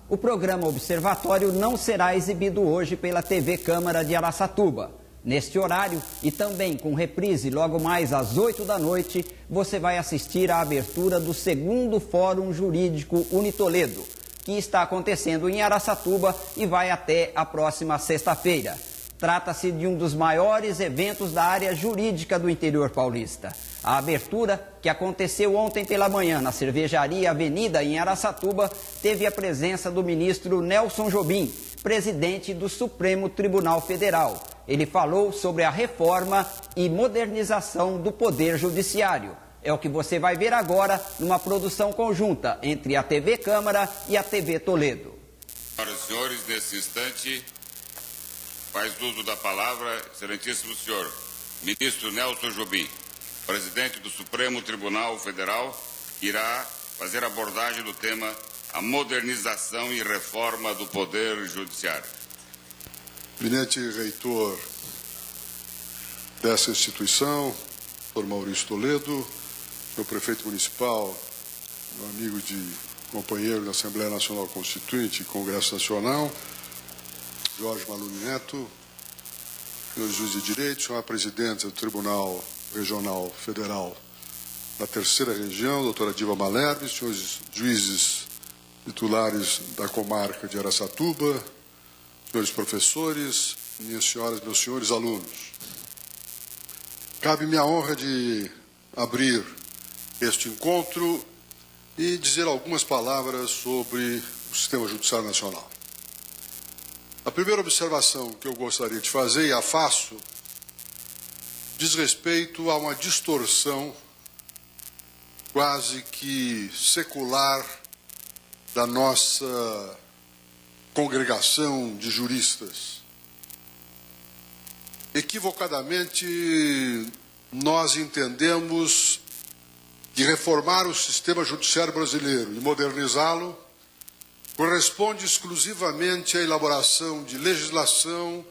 O programa Observatório não será exibido hoje pela TV Câmara de Araçatuba. Neste horário e também com reprise logo mais às 8 da noite, você vai assistir à abertura do segundo Fórum Jurídico Unitoledo, que está acontecendo em Araçatuba e vai até a próxima sexta-feira. Trata-se de um dos maiores eventos da área jurídica do interior paulista. A abertura, que aconteceu ontem pela manhã na Cervejaria Avenida, em Araçatuba, teve a presença do ministro Nelson Jobim, presidente do Supremo Tribunal Federal. Ele falou sobre a reforma e modernização do Poder Judiciário. É o que você vai ver agora numa produção conjunta entre a TV Câmara e a TV Toledo. Para os senhores, nesse instante, faz uso da palavra, excelentíssimo senhor, ministro Nelson Jobim, presidente do Supremo Tribunal Federal, irá fazer abordagem do tema a modernização e reforma do Poder Judiciário. Eminente reitor dessa instituição, Dr. Maurício Toledo, meu prefeito municipal, meu amigo de companheiro da Assembleia Nacional Constituinte e Congresso Nacional, Jorge Maluni Neto, senhor juiz de direito, senhora presidente do Tribunal Regional Federal da Terceira Região, doutora Diva Malherbe, senhores juízes titulares da comarca de Araçatuba, senhores professores, minhas senhoras e meus senhores alunos. Cabe-me a honra de abrir este encontro e dizer algumas palavras sobre o Sistema Judiciário Nacional. A primeira observação que eu gostaria de fazer, e a faço, diz respeito a uma distorção quase que secular da nossa congregação de juristas. Equivocadamente, nós entendemos que reformar o sistema judiciário brasileiro e modernizá-lo corresponde exclusivamente à elaboração de legislação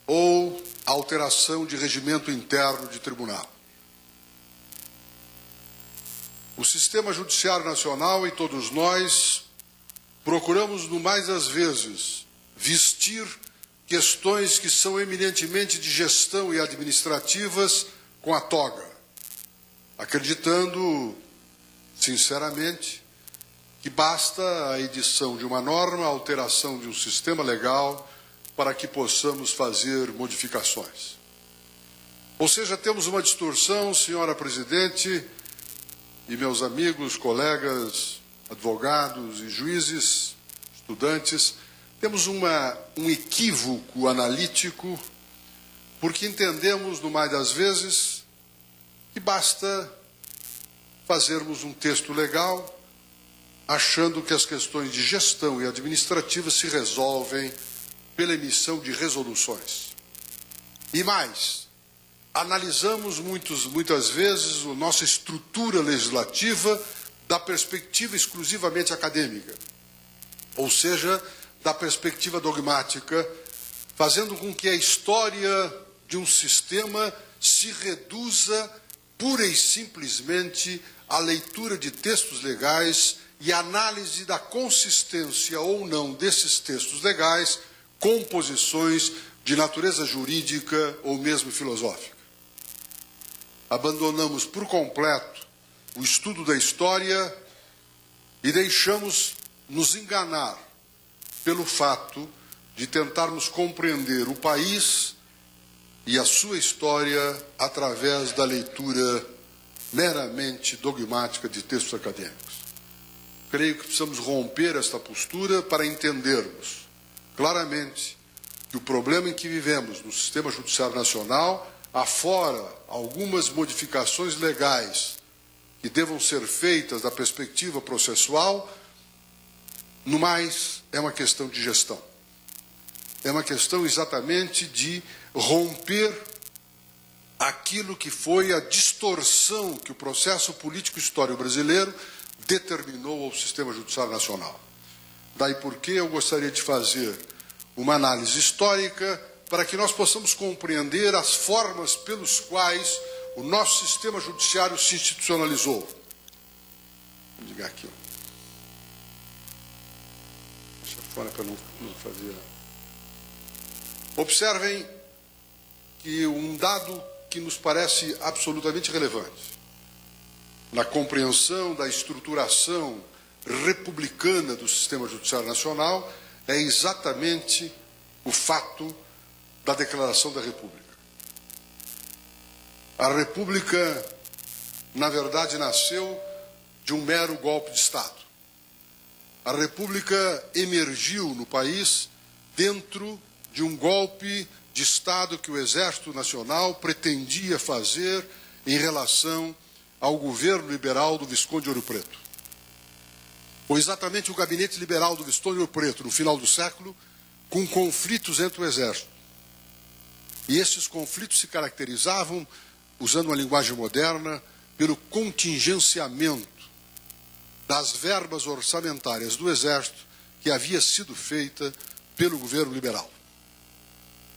ou alteração de regimento interno de tribunal. O sistema judiciário nacional e todos nós procuramos, no mais das vezes, vestir questões que são eminentemente de gestão e administrativas com a toga, acreditando, sinceramente, que basta a edição de uma norma, a alteração de um sistema legal para que possamos fazer modificações. Ou seja, temos uma distorção, senhora presidente e meus amigos, colegas, advogados e juízes, estudantes, temos um equívoco analítico, porque entendemos, no mais das vezes, que basta fazermos um texto legal, achando que as questões de gestão e administrativa se resolvem pela emissão de resoluções. E mais, analisamos muitas vezes a nossa estrutura legislativa da perspectiva exclusivamente acadêmica, ou seja, da perspectiva dogmática, fazendo com que a história de um sistema se reduza pura e simplesmente à leitura de textos legais e análise da consistência ou não desses textos legais com posições de natureza jurídica ou mesmo filosófica. Abandonamos por completo o estudo da história e deixamos nos enganar pelo fato de tentarmos compreender o país e a sua história através da leitura meramente dogmática de textos acadêmicos. Creio que precisamos romper esta postura para entendermos claramente que o problema em que vivemos no sistema judiciário nacional, afora algumas modificações legais que devam ser feitas da perspectiva processual, no mais é uma questão de gestão. É uma questão exatamente de romper aquilo que foi a distorção que o processo político histórico brasileiro determinou ao sistema judiciário nacional. Daí porque eu gostaria de fazer uma análise histórica para que nós possamos compreender as formas pelos quais o nosso sistema judiciário se institucionalizou. Vou ligar aqui. deixa fora para não fazer. Observem que um dado que nos parece absolutamente relevante na compreensão da estruturação republicana do sistema judiciário nacional é exatamente o fato da Declaração da República. A República, na verdade, nasceu de um mero golpe de Estado. A República emergiu no país dentro de um golpe de Estado que o Exército Nacional pretendia fazer em relação ao governo liberal do Visconde de Ouro Preto. Foi exatamente o gabinete liberal do Visconde de Ouro Preto, no final do século, com conflitos entre o Exército. E esses conflitos se caracterizavam, usando uma linguagem moderna, pelo contingenciamento das verbas orçamentárias do Exército que havia sido feita pelo governo liberal.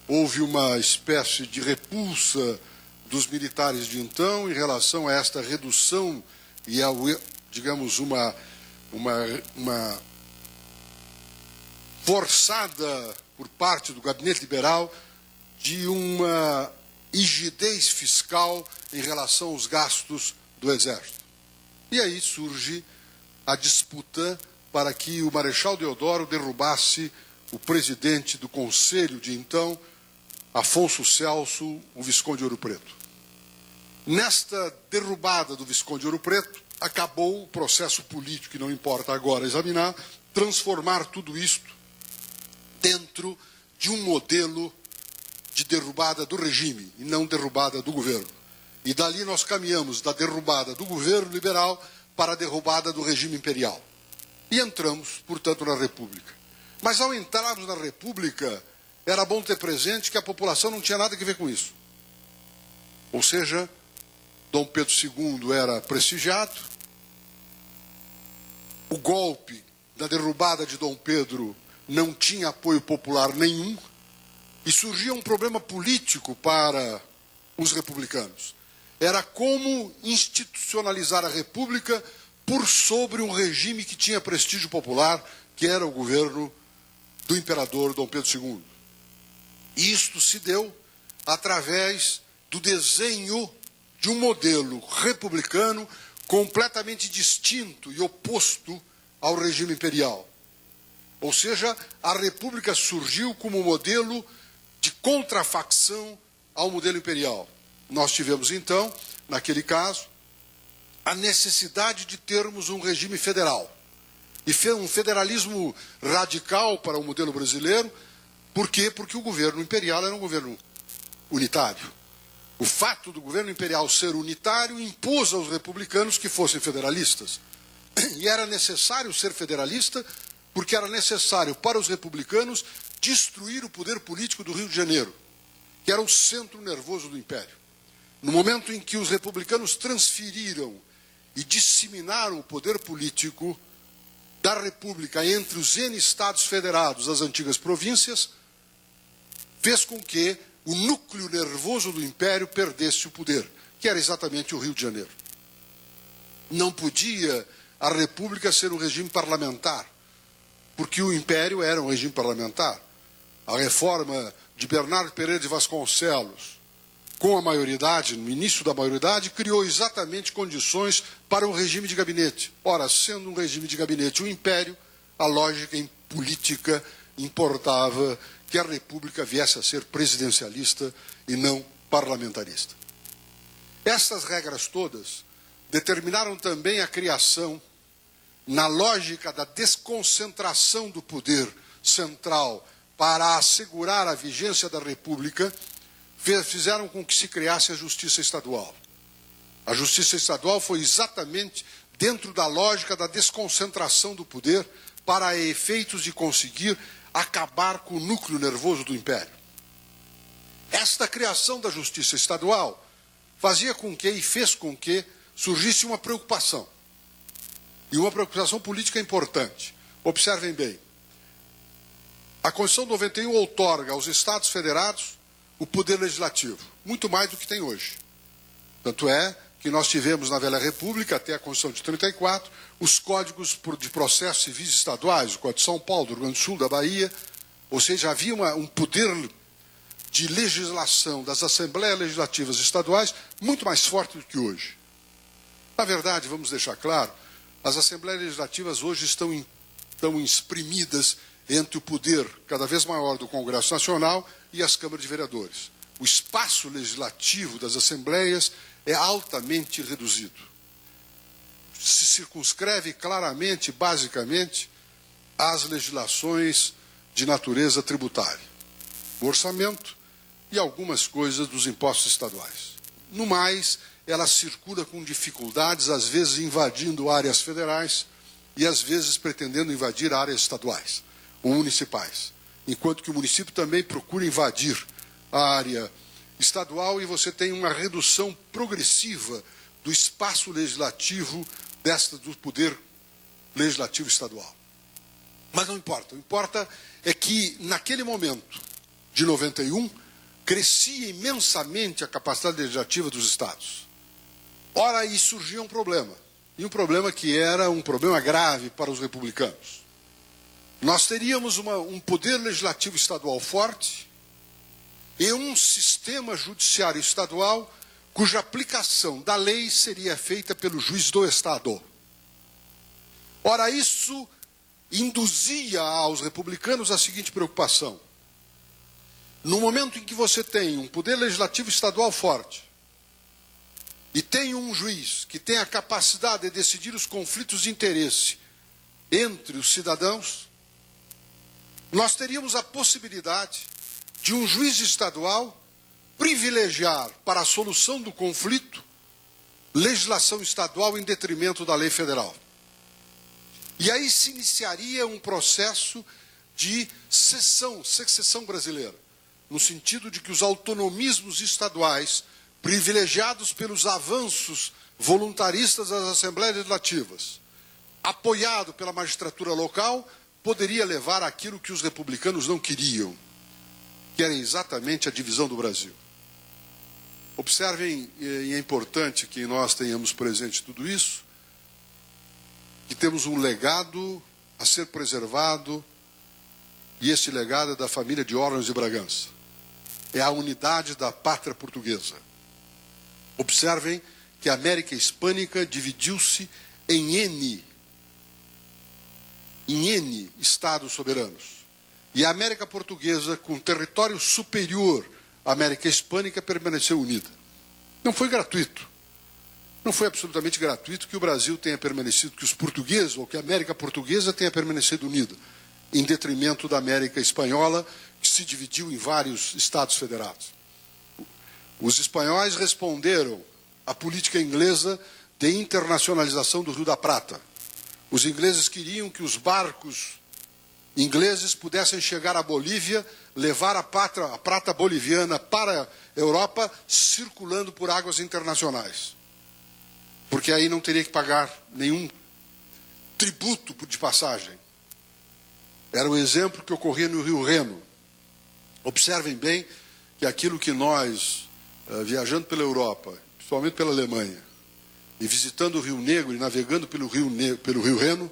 Houve uma espécie de repulsa dos militares de então em relação a esta redução e ao, digamos, uma forçada por parte do gabinete liberal de uma rigidez fiscal em relação aos gastos do Exército. E aí surge a disputa para que o Marechal Deodoro derrubasse o presidente do Conselho de então, Afonso Celso, o Visconde de Ouro Preto. Nesta derrubada do Visconde de Ouro Preto, acabou o processo político, que não importa agora examinar, transformar tudo isto dentro de um modelo de derrubada do regime e não derrubada do governo. E dali nós caminhamos da derrubada do governo liberal para a derrubada do regime imperial. E entramos, portanto, na República. Mas ao entrarmos na República, era bom ter presente que a população não tinha nada a ver com isso. Ou seja, Dom Pedro II era prestigiado, o golpe da derrubada de Dom Pedro não tinha apoio popular nenhum, e surgia um problema político para os republicanos. Era como institucionalizar a República por sobre um regime que tinha prestígio popular, que era o governo do imperador Dom Pedro II. E isto se deu através do desenho de um modelo republicano completamente distinto e oposto ao regime imperial. Ou seja, a República surgiu como modelo de contrafacção ao modelo imperial. Nós tivemos, então, naquele caso, a necessidade de termos um regime federal. E um federalismo radical para o modelo brasileiro. Por quê? Porque o governo imperial era um governo unitário. O fato do governo imperial ser unitário impôs aos republicanos que fossem federalistas. E era necessário ser federalista porque era necessário para os republicanos destruir o poder político do Rio de Janeiro, que era o centro nervoso do império. No momento em que os republicanos transferiram e disseminaram o poder político da República entre os N estados federados, as antigas províncias, fez com que o núcleo nervoso do império perdesse o poder, que era exatamente o Rio de Janeiro. Não podia a República ser um regime parlamentar, porque o império era um regime parlamentar. A reforma de Bernardo Pereira de Vasconcelos, com a maioridade, no início da maioridade, criou exatamente condições para um regime de gabinete. Ora, sendo um regime de gabinete o império, a lógica política importava que a República viesse a ser presidencialista e não parlamentarista. Essas regras todas determinaram também a criação, na lógica da desconcentração do poder central para assegurar a vigência da República, fizeram com que se criasse a Justiça Estadual. A Justiça Estadual foi exatamente dentro da lógica da desconcentração do poder para efeitos de conseguir acabar com o núcleo nervoso do Império. Esta criação da Justiça Estadual fazia com que e fez com que surgisse uma preocupação. E uma preocupação política importante. Observem bem. A Constituição de 91 outorga aos Estados Federados o poder legislativo, muito mais do que tem hoje. Tanto é que nós tivemos na Velha República, até a Constituição de 34, os códigos de processos civis estaduais, o Código de São Paulo, do Rio Grande do Sul, da Bahia, ou seja, havia um poder de legislação das Assembleias Legislativas Estaduais muito mais forte do que hoje. Na verdade, vamos deixar claro, as Assembleias Legislativas hoje estão espremidas entre o poder cada vez maior do Congresso Nacional e as câmaras de vereadores. O espaço legislativo das Assembleias é altamente reduzido. Se circunscreve claramente, basicamente, às legislações de natureza tributária, o orçamento e algumas coisas dos impostos estaduais. No mais, ela circula com dificuldades, às vezes invadindo áreas federais e às vezes pretendendo invadir áreas estaduais ou municipais, enquanto que o município também procura invadir a área estadual e você tem uma redução progressiva do espaço legislativo do poder legislativo estadual. Mas não importa. O que importa é que, naquele momento de 91, crescia imensamente a capacidade legislativa dos estados. Ora, aí surgia um problema. E um problema que era um problema grave para os republicanos. Nós teríamos um poder legislativo estadual forte e um sistema judiciário estadual cuja aplicação da lei seria feita pelo juiz do Estado. Ora, isso induzia aos republicanos a seguinte preocupação. No momento em que você tem um poder legislativo estadual forte e tem um juiz que tem a capacidade de decidir os conflitos de interesse entre os cidadãos, nós teríamos a possibilidade de um juiz estadual privilegiar para a solução do conflito legislação estadual em detrimento da lei federal. E aí se iniciaria um processo de secessão brasileira, no sentido de que os autonomismos estaduais, privilegiados pelos avanços voluntaristas das Assembleias Legislativas, apoiado pela magistratura local, poderia levar àquilo que os republicanos não queriam, que era exatamente a divisão do Brasil. Observem, e é importante que nós tenhamos presente tudo isso, que temos um legado a ser preservado, e esse legado é da família de Orleans de Bragança. É a unidade da pátria portuguesa. Observem que a América Hispânica dividiu-se em N estados soberanos. E a América Portuguesa, com território superior à América Hispânica, permaneceu unida. Não foi gratuito. Não foi absolutamente gratuito que o Brasil tenha permanecido, que os portugueses, ou que a América Portuguesa tenha permanecido unida, em detrimento da América Espanhola, que se dividiu em vários estados federados. Os espanhóis responderam à política inglesa de internacionalização do Rio da Prata. Os ingleses queriam que os barcos ingleses pudessem chegar à Bolívia, levar a prata boliviana para a Europa, circulando por águas internacionais. Porque aí não teria que pagar nenhum tributo de passagem. Era o exemplo que ocorria no Rio Reno. Observem bem que aquilo que nós, viajando pela Europa, principalmente pela Alemanha, e visitando o Rio Negro e navegando pelo Rio Reno,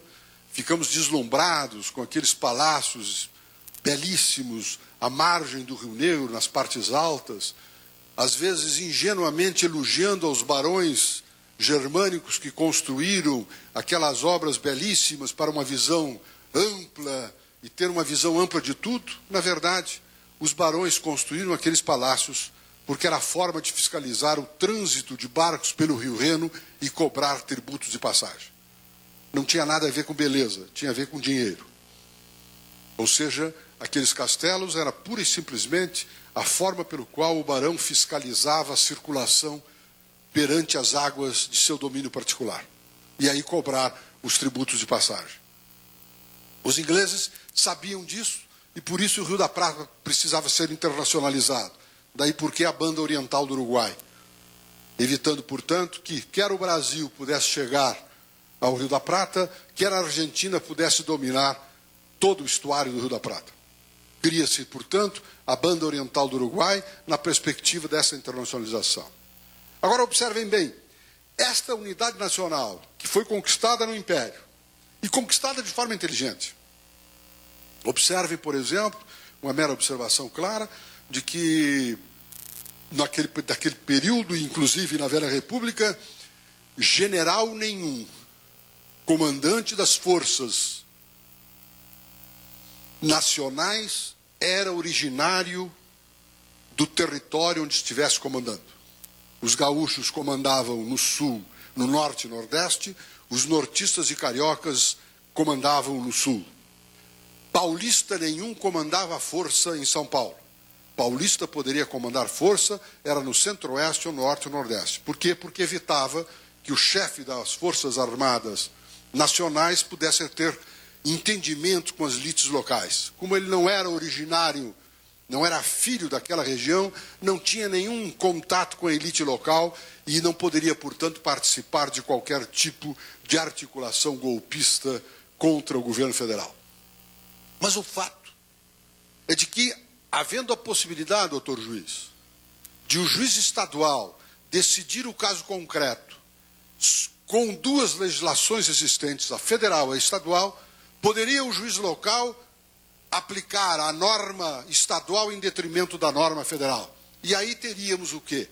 ficamos deslumbrados com aqueles palácios belíssimos à margem do Rio Negro, nas partes altas, às vezes ingenuamente elogiando aos barões germânicos que construíram aquelas obras belíssimas para uma visão ampla e ter uma visão ampla de tudo. Na verdade, os barões construíram aqueles palácios porque era a forma de fiscalizar o trânsito de barcos pelo Rio Reno e cobrar tributos de passagem. Não tinha nada a ver com beleza, tinha a ver com dinheiro. Ou seja, aqueles castelos era pura e simplesmente a forma pelo qual o barão fiscalizava a circulação perante as águas de seu domínio particular. E aí cobrar os tributos de passagem. Os ingleses sabiam disso e por isso o Rio da Prata precisava ser internacionalizado. Daí porque a banda oriental do Uruguai. Evitando, portanto, que quer o Brasil pudesse chegar ao Rio da Prata, quer a Argentina pudesse dominar todo o estuário do Rio da Prata. Cria-se, portanto, a banda oriental do Uruguai na perspectiva dessa internacionalização. Agora observem bem esta unidade nacional, que foi conquistada no Império, e conquistada de forma inteligente. Observe, por exemplo, uma mera observação clara, de que daquele período, inclusive na Velha República, general nenhum, comandante das forças nacionais, era originário do território onde estivesse comandando. Os gaúchos comandavam no sul, no norte e nordeste, os nortistas e cariocas comandavam no sul. Paulista nenhum comandava a força em São Paulo. Paulista poderia comandar força, era no centro-oeste, ou norte e nordeste. Por quê? Porque evitava que o chefe das Forças Armadas nacionais pudesse ter entendimento com as elites locais. Como ele não era originário, não era filho daquela região, não tinha nenhum contato com a elite local e não poderia, portanto, participar de qualquer tipo de articulação golpista contra o governo federal. Mas o fato é de que, havendo a possibilidade, doutor juiz, de o juiz estadual decidir o caso concreto com duas legislações existentes, a federal e a estadual, poderia o juiz local aplicar a norma estadual em detrimento da norma federal. E aí teríamos o quê?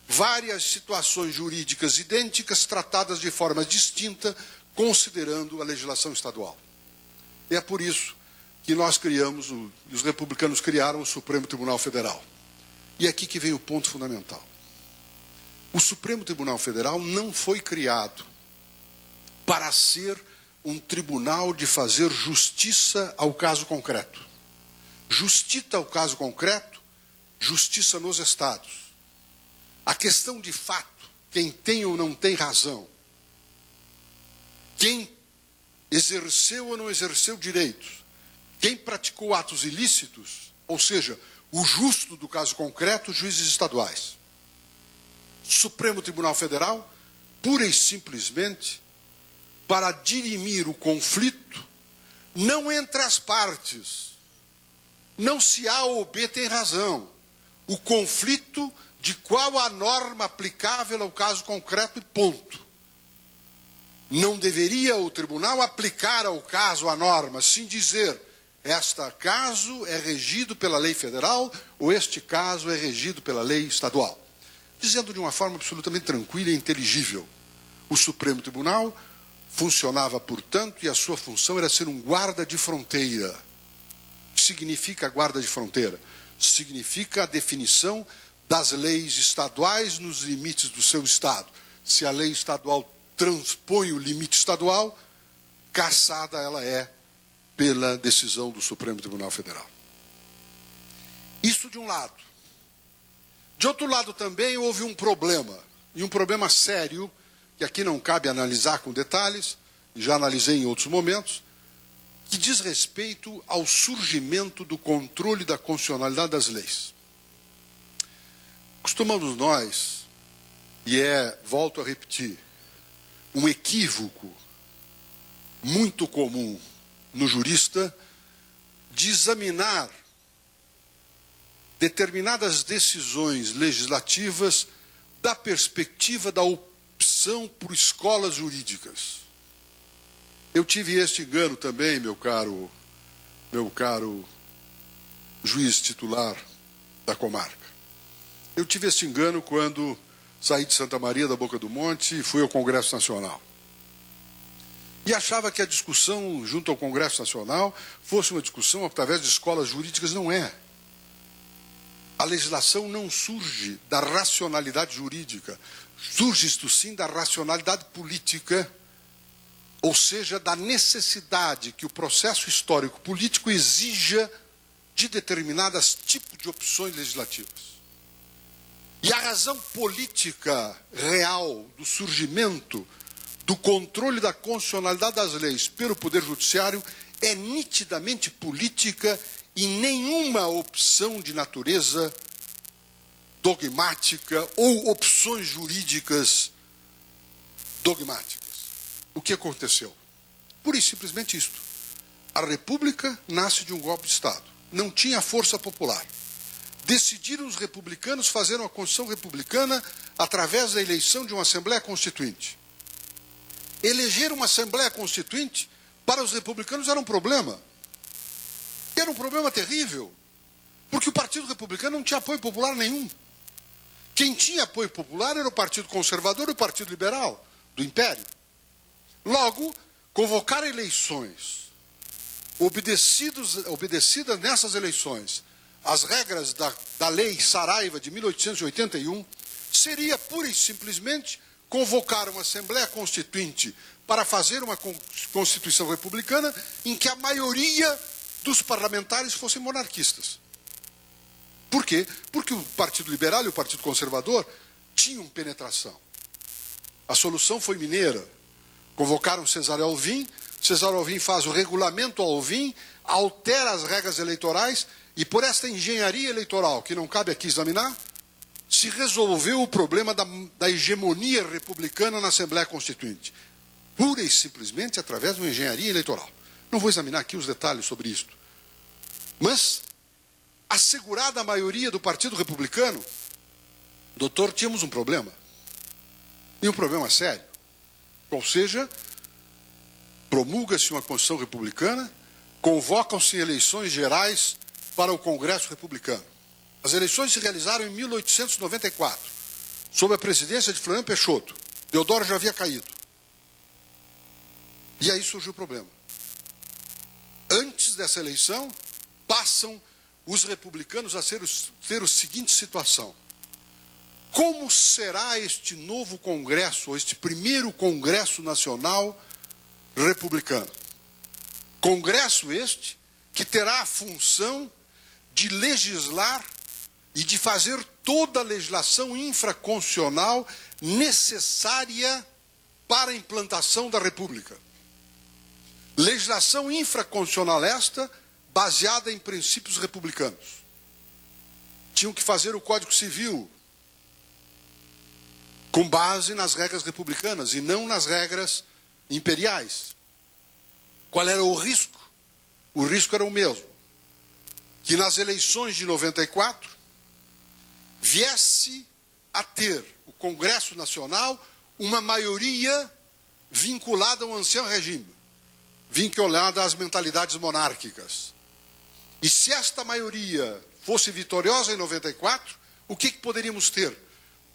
Várias situações jurídicas idênticas tratadas de forma distinta, considerando a legislação estadual. E é por isso que nós criamos, os republicanos criaram o Supremo Tribunal Federal. E é aqui que vem o ponto fundamental. O Supremo Tribunal Federal não foi criado para ser um tribunal de fazer justiça ao caso concreto. Justiça ao caso concreto, justiça nos estados. A questão de fato, quem tem ou não tem razão, quem exerceu ou não exerceu direitos, quem praticou atos ilícitos, ou seja, o justo do caso concreto, juízes estaduais. Supremo Tribunal Federal, pura e simplesmente, para dirimir o conflito, não entre as partes, não se A ou B tem razão, o conflito de qual a norma aplicável ao caso concreto e ponto. Não deveria o tribunal aplicar ao caso a norma, sim dizer, este caso é regido pela lei federal ou este caso é regido pela lei estadual. Dizendo de uma forma absolutamente tranquila e inteligível, o Supremo Tribunal funcionava, portanto, e a sua função era ser um guarda de fronteira. O que significa guarda de fronteira? Significa a definição das leis estaduais nos limites do seu estado. Se a lei estadual transpõe o limite estadual, cassada ela é pela decisão do Supremo Tribunal Federal. Isso de um lado. De outro lado também houve um problema, e um problema sério, que aqui não cabe analisar com detalhes, já analisei em outros momentos, que diz respeito ao surgimento do controle da constitucionalidade das leis. Costumamos nós, e volto a repetir, um equívoco muito comum no jurista, de examinar determinadas decisões legislativas da perspectiva da opção por escolas jurídicas. Eu tive este engano também, meu caro juiz titular da comarca. Eu tive este engano quando saí de Santa Maria da Boca do Monte e fui ao Congresso Nacional. E achava que a discussão junto ao Congresso Nacional fosse uma discussão através de escolas jurídicas. Não é. A legislação não surge da racionalidade jurídica, surge, isto sim, da racionalidade política, ou seja, da necessidade que o processo histórico-político exija de determinados tipos de opções legislativas. E a razão política real do surgimento do controle da constitucionalidade das leis pelo Poder Judiciário é nitidamente política e nenhuma opção de natureza dogmática ou opções jurídicas dogmáticas. O que aconteceu? Pura e simplesmente isto. A República nasce de um golpe de Estado. Não tinha força popular. decidiram os republicanos fazer uma Constituição republicana através da eleição de uma Assembleia Constituinte. Eleger uma Assembleia Constituinte para os republicanos era um problema. Era um problema terrível, porque o Partido Republicano não tinha apoio popular nenhum. Quem tinha apoio popular era o Partido Conservador e o Partido Liberal do Império. Logo, convocar eleições, obedecidas nessas eleições as regras da Lei Saraiva de 1881, seria pura e simplesmente convocar uma Assembleia Constituinte para fazer uma Constituição republicana em que a maioria dos parlamentares fossem monarquistas. Por quê? Porque o Partido Liberal e o Partido Conservador tinham penetração. A solução foi mineira. Convocaram Cesar Alvim, Cesar Alvim faz o regulamento Alvim, altera as regras eleitorais e por esta engenharia eleitoral, que não cabe aqui examinar, se resolveu o problema da hegemonia republicana na Assembleia Constituinte. Pura e simplesmente através de uma engenharia eleitoral. Não vou examinar aqui os detalhes sobre isto. Mas, assegurada a maioria do Partido Republicano, doutor, tínhamos um problema. E um problema sério. Ou seja, promulga-se uma Constituição republicana, convocam-se eleições gerais para o Congresso Republicano. As eleições se realizaram em 1894, sob a presidência de Floriano Peixoto. Deodoro já havia caído. E aí surgiu o problema. Antes dessa eleição, passam os republicanos a ter a seguinte situação. Como será este novo Congresso, ou este primeiro Congresso Nacional Republicano? Congresso este que terá a função de legislar e de fazer toda a legislação infraconstitucional necessária para a implantação da República. Legislação infraconstitucional esta baseada em princípios republicanos. Tinham que fazer o Código Civil com base nas regras republicanas e não nas regras imperiais. Qual era o risco? O risco era o mesmo. Que nas eleições de 94 viesse a ter o Congresso Nacional uma maioria vinculada ao ancião regime, vinculada às mentalidades monárquicas. E se esta maioria fosse vitoriosa em 94, o que poderíamos ter?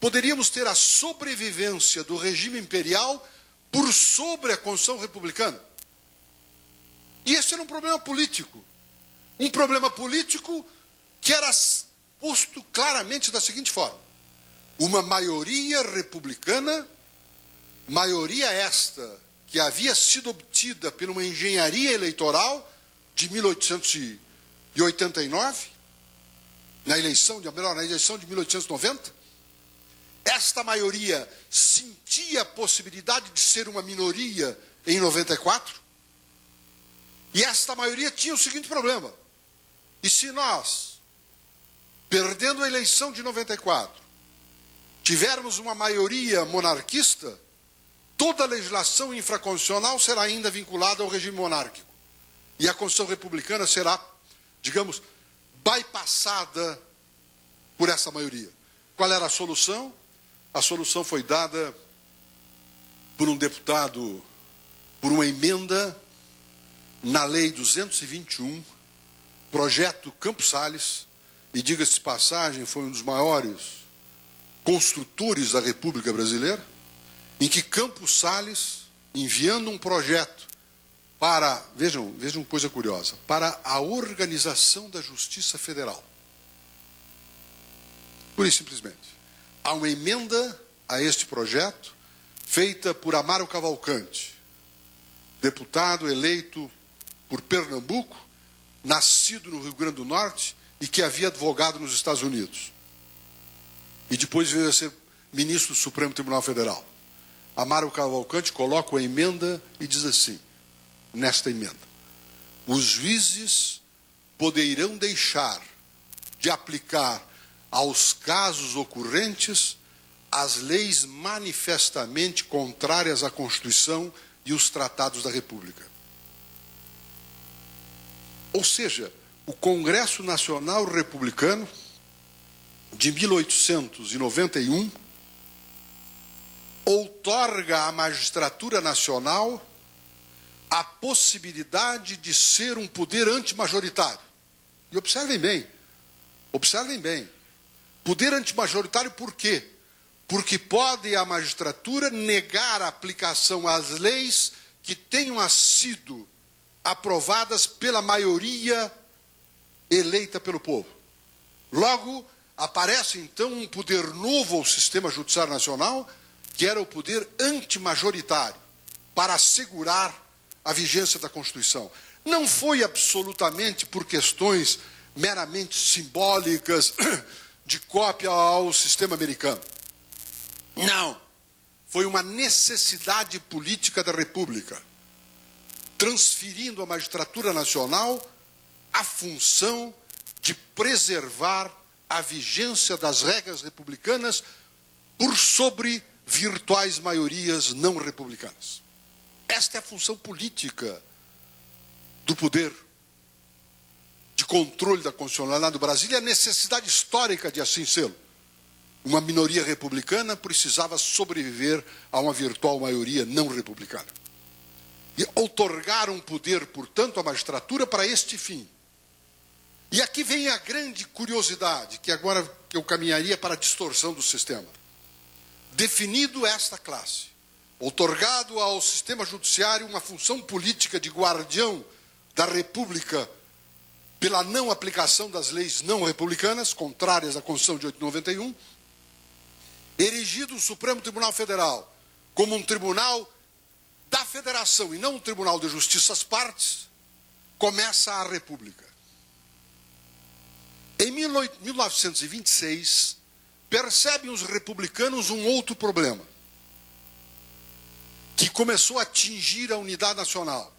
Poderíamos ter a sobrevivência do regime imperial por sobre a Constituição republicana. E esse era um problema político. Um problema político que era posto claramente da seguinte forma. Uma maioria republicana, maioria esta que havia sido obtida por uma engenharia eleitoral de 1889, na eleição de 1890, esta maioria sentia a possibilidade de ser uma minoria em 94, e esta maioria tinha o seguinte problema. E se nós, perdendo a eleição de 94, tivermos uma maioria monarquista, toda a legislação infraconstitucional será ainda vinculada ao regime monárquico. E a Constituição republicana será, digamos, bypassada por essa maioria. Qual era a solução? A solução foi dada por um deputado, por uma emenda na Lei 221, projeto Campos Salles, e diga-se de passagem, foi um dos maiores construtores da República Brasileira, em que Campos Salles, enviando um projeto para, vejam coisa curiosa, para a organização da Justiça Federal. Pura e simplesmente. Há uma emenda a este projeto, feita por Amaro Cavalcante, deputado eleito por Pernambuco, nascido no Rio Grande do Norte e que havia advogado nos Estados Unidos. E depois veio a ser ministro do Supremo Tribunal Federal. Amaro Cavalcante coloca a emenda e diz assim, nesta emenda: os juízes poderão deixar de aplicar aos casos ocorrentes as leis manifestamente contrárias à Constituição e os tratados da República. Ou seja, o Congresso Nacional Republicano de 1891 outorga à magistratura nacional a possibilidade de ser um poder antimajoritário. E observem bem, poder antimajoritário por quê? Porque pode a magistratura negar a aplicação às leis que tenham sido aprovadas pela maioria eleita pelo povo. Logo, aparece então um poder novo ao sistema judiciário nacional, que era o poder antimajoritário, para assegurar a vigência da Constituição. Não foi absolutamente por questões meramente simbólicas de cópia ao sistema americano. Não. Foi uma necessidade política da República, transferindo à magistratura nacional a função de preservar a vigência das regras republicanas por sobre virtuais maiorias não republicanas. Esta é a função política do poder de controle da constitucionalidade do Brasil e a necessidade histórica de assim sê-lo. Uma minoria republicana precisava sobreviver a uma virtual maioria não republicana. E outorgar um poder, portanto, à magistratura para este fim. E aqui vem a grande curiosidade, que agora eu caminharia para a distorção do sistema. Definido esta classe, outorgado ao sistema judiciário uma função política de guardião da República pela não aplicação das leis não republicanas, contrárias à Constituição de 1891, erigido o Supremo Tribunal Federal como um tribunal da Federação e não um tribunal de justiça às partes, começa a República. Em 1926, percebem os republicanos um outro problema, que começou a atingir a unidade nacional.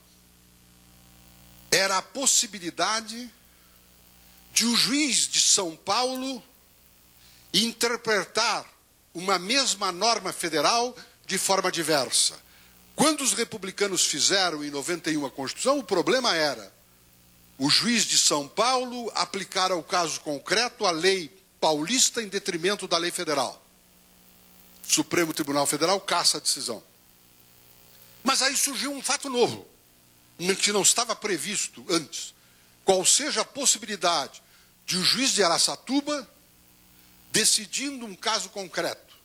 Era a possibilidade de o juiz de São Paulo interpretar uma mesma norma federal de forma diversa. Quando os republicanos fizeram em 91 a Constituição, o problema era o juiz de São Paulo aplicar ao caso concreto a lei paulista em detrimento da lei federal. O Supremo Tribunal Federal caça a decisão. Mas aí surgiu um fato novo, que não estava previsto antes. Qual seja a possibilidade de o juiz de Araçatuba, decidindo um caso concreto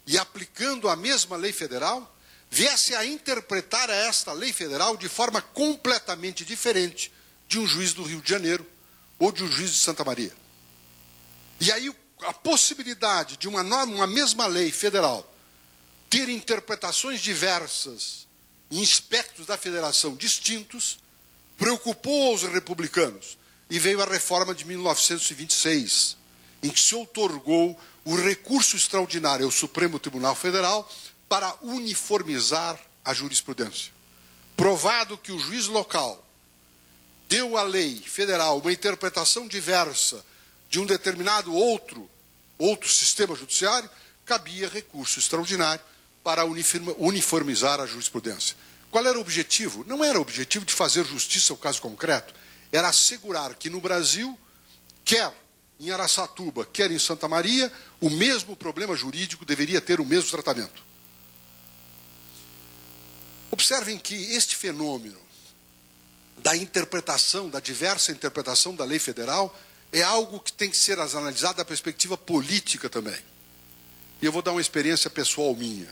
e aplicando a mesma lei federal, viesse a interpretar esta lei federal de forma completamente diferente de um juiz do Rio de Janeiro ou de um juiz de Santa Maria. E aí a possibilidade de uma mesma lei federal ter interpretações diversas em aspectos da federação distintos preocupou os republicanos e veio a reforma de 1926, em que se outorgou o recurso extraordinário ao Supremo Tribunal Federal para uniformizar a jurisprudência. Provado que o juiz local deu à lei federal uma interpretação diversa de um determinado outro sistema judiciário, cabia recurso extraordinário para uniformizar a jurisprudência. Qual era o objetivo? Não era o objetivo de fazer justiça ao caso concreto, era assegurar que no Brasil, quer em Araçatuba, quer em Santa Maria, o mesmo problema jurídico deveria ter o mesmo tratamento. Observem que este fenômeno da diversa interpretação da lei federal, é algo que tem que ser analisado da perspectiva política também. E eu vou dar uma experiência pessoal minha.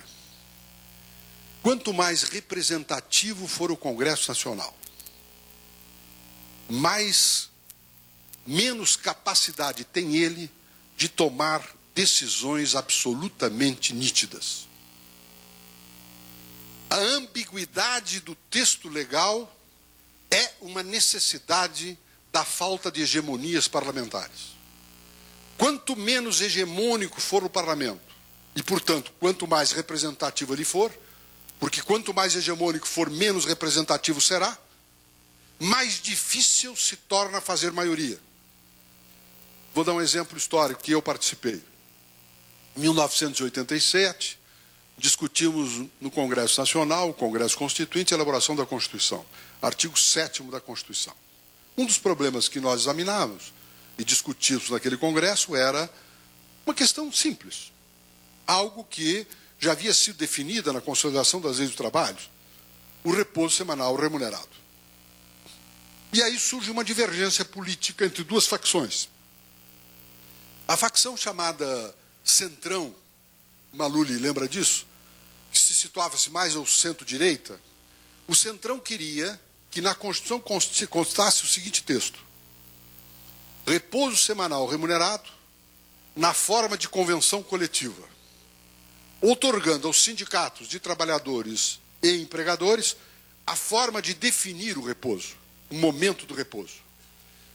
Quanto mais representativo for o Congresso Nacional, menos capacidade tem ele de tomar decisões absolutamente nítidas. A ambiguidade do texto legal é uma necessidade da falta de hegemonias parlamentares. Quanto menos hegemônico for o parlamento, e, portanto, quanto mais representativo ele for, porque quanto mais hegemônico for, menos representativo será, mais difícil se torna fazer maioria. Vou dar um exemplo histórico que eu participei. Em 1987, discutimos no Congresso Nacional, o Congresso Constituinte, a elaboração da Constituição. Artigo 7º da Constituição. Um dos problemas que nós examinávamos e discutimos naquele Congresso era Uma questão simples. Algo que já havia sido definida na Consolidação das Leis do Trabalho, o repouso semanal remunerado. E aí surge uma divergência política entre duas facções. A facção chamada Centrão, Maluli lembra disso? Que se situava-se mais ao centro-direita. O Centrão queria que na Constituição constasse o seguinte texto: repouso semanal remunerado na forma de convenção coletiva, outorgando aos sindicatos de trabalhadores e empregadores a forma de definir o repouso, o momento do repouso.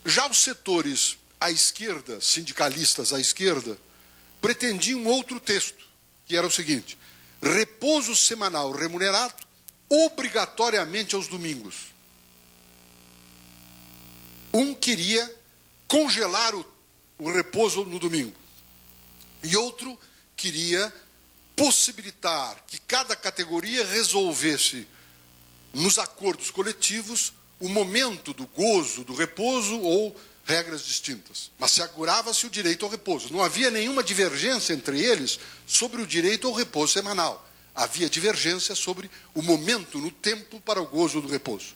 Já os setores à esquerda, sindicalistas à esquerda, pretendiam outro texto, que era o seguinte: repouso semanal remunerado obrigatoriamente aos domingos. Um queria congelar o repouso no domingo, e outro queria possibilitar que cada categoria resolvesse, nos acordos coletivos, o momento do gozo, do repouso ou regras distintas. Mas se assegurava-se o direito ao repouso. Não havia nenhuma divergência entre eles sobre o direito ao repouso semanal. Havia divergência sobre o momento no tempo para o gozo do repouso.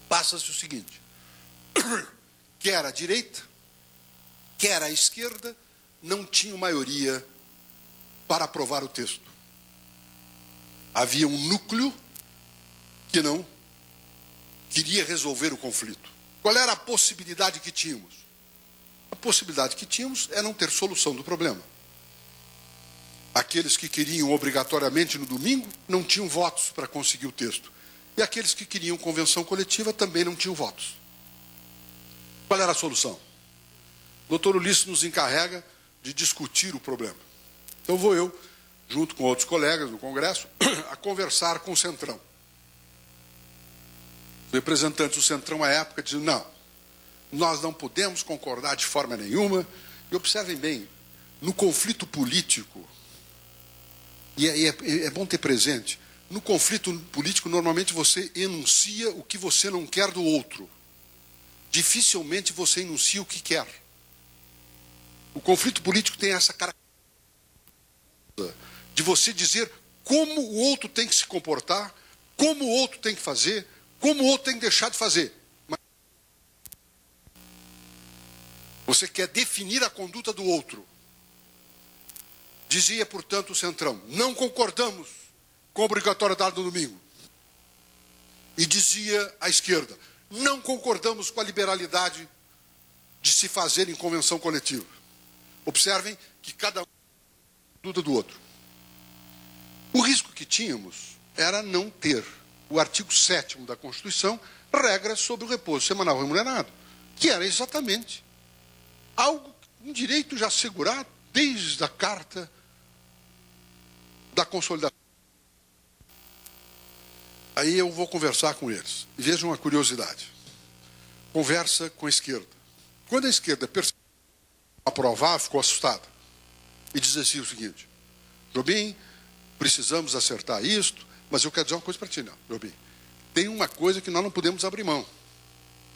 Passa-se o seguinte: quer a direita, quer a esquerda, não tinham maioria para aprovar o texto. Havia um núcleo que não queria resolver o conflito. Qual era a possibilidade que tínhamos? A possibilidade que tínhamos é não ter solução do problema. Aqueles que queriam obrigatoriamente no domingo não tinham votos para conseguir o texto. E aqueles que queriam convenção coletiva também não tinham votos. Qual era a solução? O Dr. Ulisses nos encarrega de discutir o problema. Então vou eu, junto com outros colegas do Congresso, a conversar com o Centrão. Os representantes do Centrão à época diziam: não, nós não podemos concordar de forma nenhuma. E observem bem, no conflito político, e é bom ter presente, no conflito político normalmente você enuncia o que você não quer do outro. Dificilmente você enuncia o que quer. O conflito político tem essa característica de você dizer como o outro tem que se comportar, como o outro tem que fazer, como o outro tem que deixar de fazer. Mas você quer definir a conduta do outro. Dizia, portanto, o Centrão: não concordamos com a obrigatoriedade do domingo. E dizia a esquerda: não concordamos com a liberalidade de se fazer em convenção coletiva. Observem que cada um dúvida do outro. O risco que tínhamos era não ter o artigo 7º da Constituição, regras sobre o repouso semanal remunerado, que era exatamente algo, um direito já assegurado desde a Carta da Consolidação. Aí eu vou conversar com eles. E vejam uma curiosidade. Conversa com a esquerda. Quando a esquerda percebeu aprovar, ficou assustada. E diz assim o seguinte: Jobim, precisamos acertar isto, mas eu quero dizer uma coisa para ti, não, Jobim. Tem uma coisa que nós não podemos abrir mão.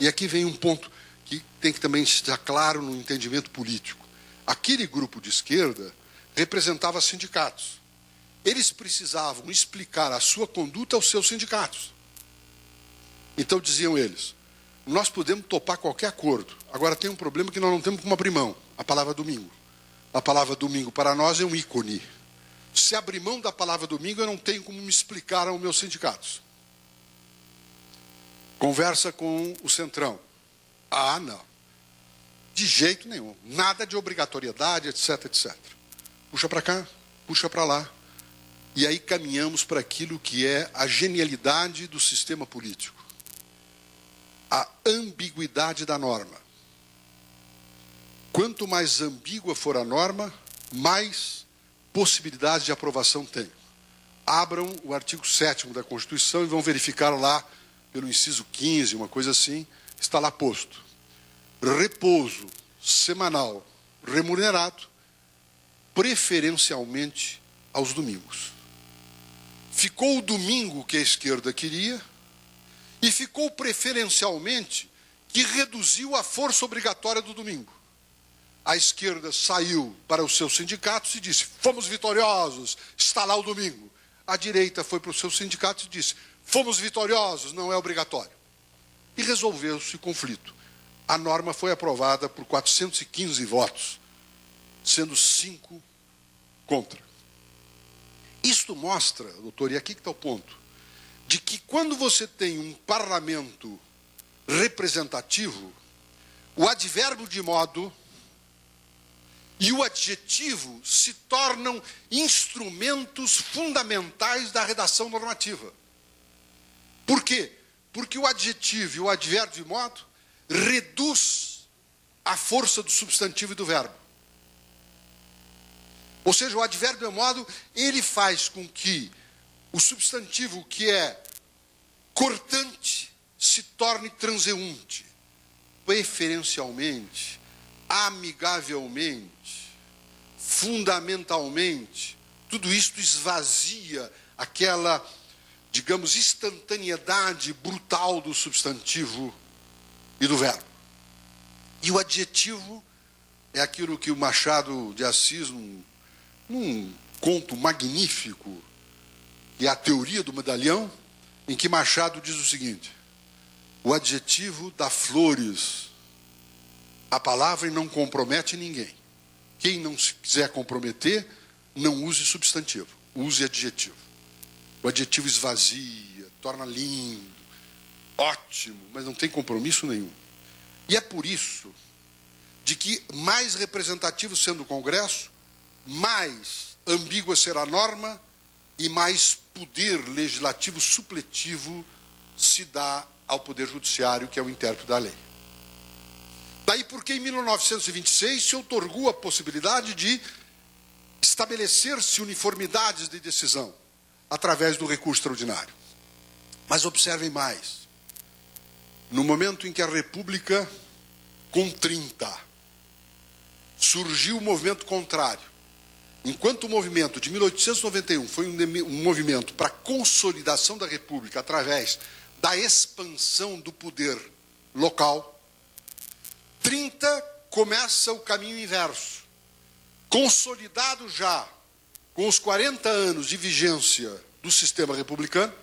E aqui vem um ponto que tem que também estar claro no entendimento político. Aquele grupo de esquerda representava sindicatos. Eles precisavam explicar a sua conduta aos seus sindicatos. Então diziam eles: nós podemos topar qualquer acordo. Agora tem um problema que nós não temos como abrir mão: a palavra domingo. A palavra domingo para nós é um ícone. Se abrir mão da palavra domingo, eu não tenho como me explicar aos meus sindicatos. Conversa com o Centrão. Ah, não. De jeito nenhum. Nada de obrigatoriedade, etc, etc. Puxa para cá, puxa para lá. E aí caminhamos para aquilo que é a genialidade do sistema político. A ambiguidade da norma. Quanto mais ambígua for a norma, mais possibilidade de aprovação tem. Abram o artigo 7º da Constituição e vão verificar lá, pelo inciso 15, uma coisa assim, está lá posto: repouso semanal remunerado, preferencialmente aos domingos. Ficou o domingo que a esquerda queria e ficou preferencialmente que reduziu a força obrigatória do domingo. a esquerda saiu para os seus sindicatos e disse: fomos vitoriosos, está lá o domingo. A direita foi para os seus sindicatos e disse: fomos vitoriosos, não é obrigatório. E resolveu-se o conflito. A norma foi aprovada por 415 votos, sendo 5 contra. Isto mostra, doutor, e aqui que está o ponto, de que quando você tem um parlamento representativo, o advérbio de modo e o adjetivo se tornam instrumentos fundamentais da redação normativa. Por quê? Porque o adjetivo e o advérbio de modo reduz a força do substantivo e do verbo. Ou seja, o advérbio de modo, ele faz com que o substantivo que é cortante se torne transeunte, preferencialmente, amigavelmente, fundamentalmente. Tudo isto esvazia aquela, digamos, instantaneidade brutal do substantivo e do verbo. E o adjetivo é aquilo que o Machado de Assis, num conto magnífico, que é a teoria do medalhão, em que Machado diz o seguinte: o adjetivo dá flores à palavra e não compromete ninguém. Quem não se quiser comprometer, não use substantivo, use adjetivo. O adjetivo esvazia, torna lindo, ótimo, mas não tem compromisso nenhum. E é por isso de que, mais representativo sendo o Congresso, mais ambígua será a norma e mais poder legislativo supletivo se dá ao Poder Judiciário, que é o intérprete da lei. Daí porque em 1926 se outorgou a possibilidade de estabelecer-se uniformidades de decisão através do recurso extraordinário. Mas observem mais. No momento em que a República contrinta, surgiu o movimento contrário. Enquanto o movimento de 1891 foi um movimento para a consolidação da República através da expansão do poder local, 30 começa o caminho inverso. Consolidado já com os 40 anos de vigência do sistema republicano,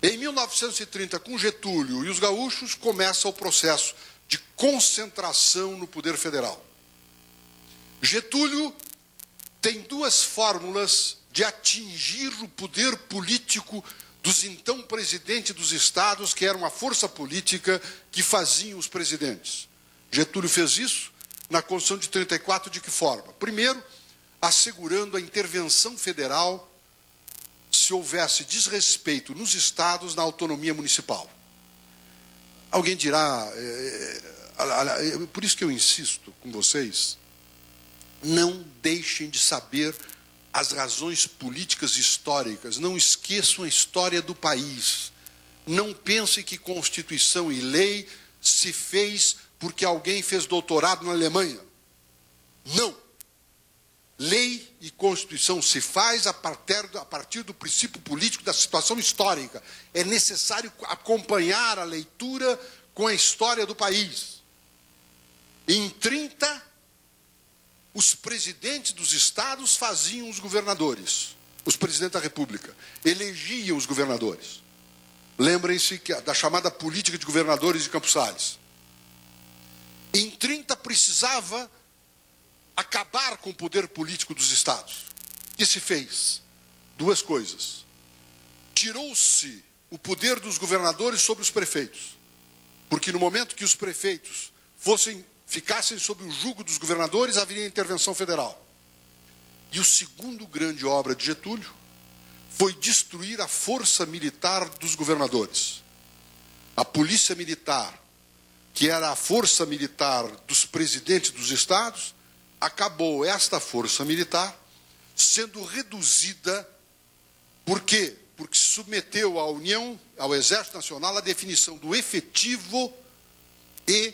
em 1930, com Getúlio e os gaúchos, começa o processo de concentração no poder federal. Getúlio tem duas fórmulas de atingir o poder político dos então presidentes dos estados, que eram a força política que faziam os presidentes. Getúlio fez isso na Constituição de 34, de que forma? Primeiro, assegurando a intervenção federal se houvesse desrespeito nos estados na autonomia municipal. Alguém dirá, por isso que eu insisto com vocês, não deixem de saber as razões políticas e históricas, não esqueçam a história do país. Não pensem que Constituição e lei se fez porque alguém fez doutorado na Alemanha. Não. Lei e Constituição se faz a partir do princípio político da situação histórica. É necessário acompanhar a leitura com a história do país. Em 30, os presidentes dos estados faziam os governadores, os presidentes da República, elegiam os governadores. Lembrem-se da chamada política de governadores de Campos Sales. Em 30 precisava acabar com o poder político dos estados. O que se fez? Duas coisas. Tirou-se o poder dos governadores sobre os prefeitos, porque no momento que os prefeitos ficassem sob o jugo dos governadores, haveria intervenção federal. E o segundo grande obra de Getúlio foi destruir a força militar dos governadores. A polícia militar, que era a força militar dos presidentes dos estados, acabou esta força militar sendo reduzida. Por quê? Porque se submeteu à União, ao Exército Nacional, a definição do efetivo e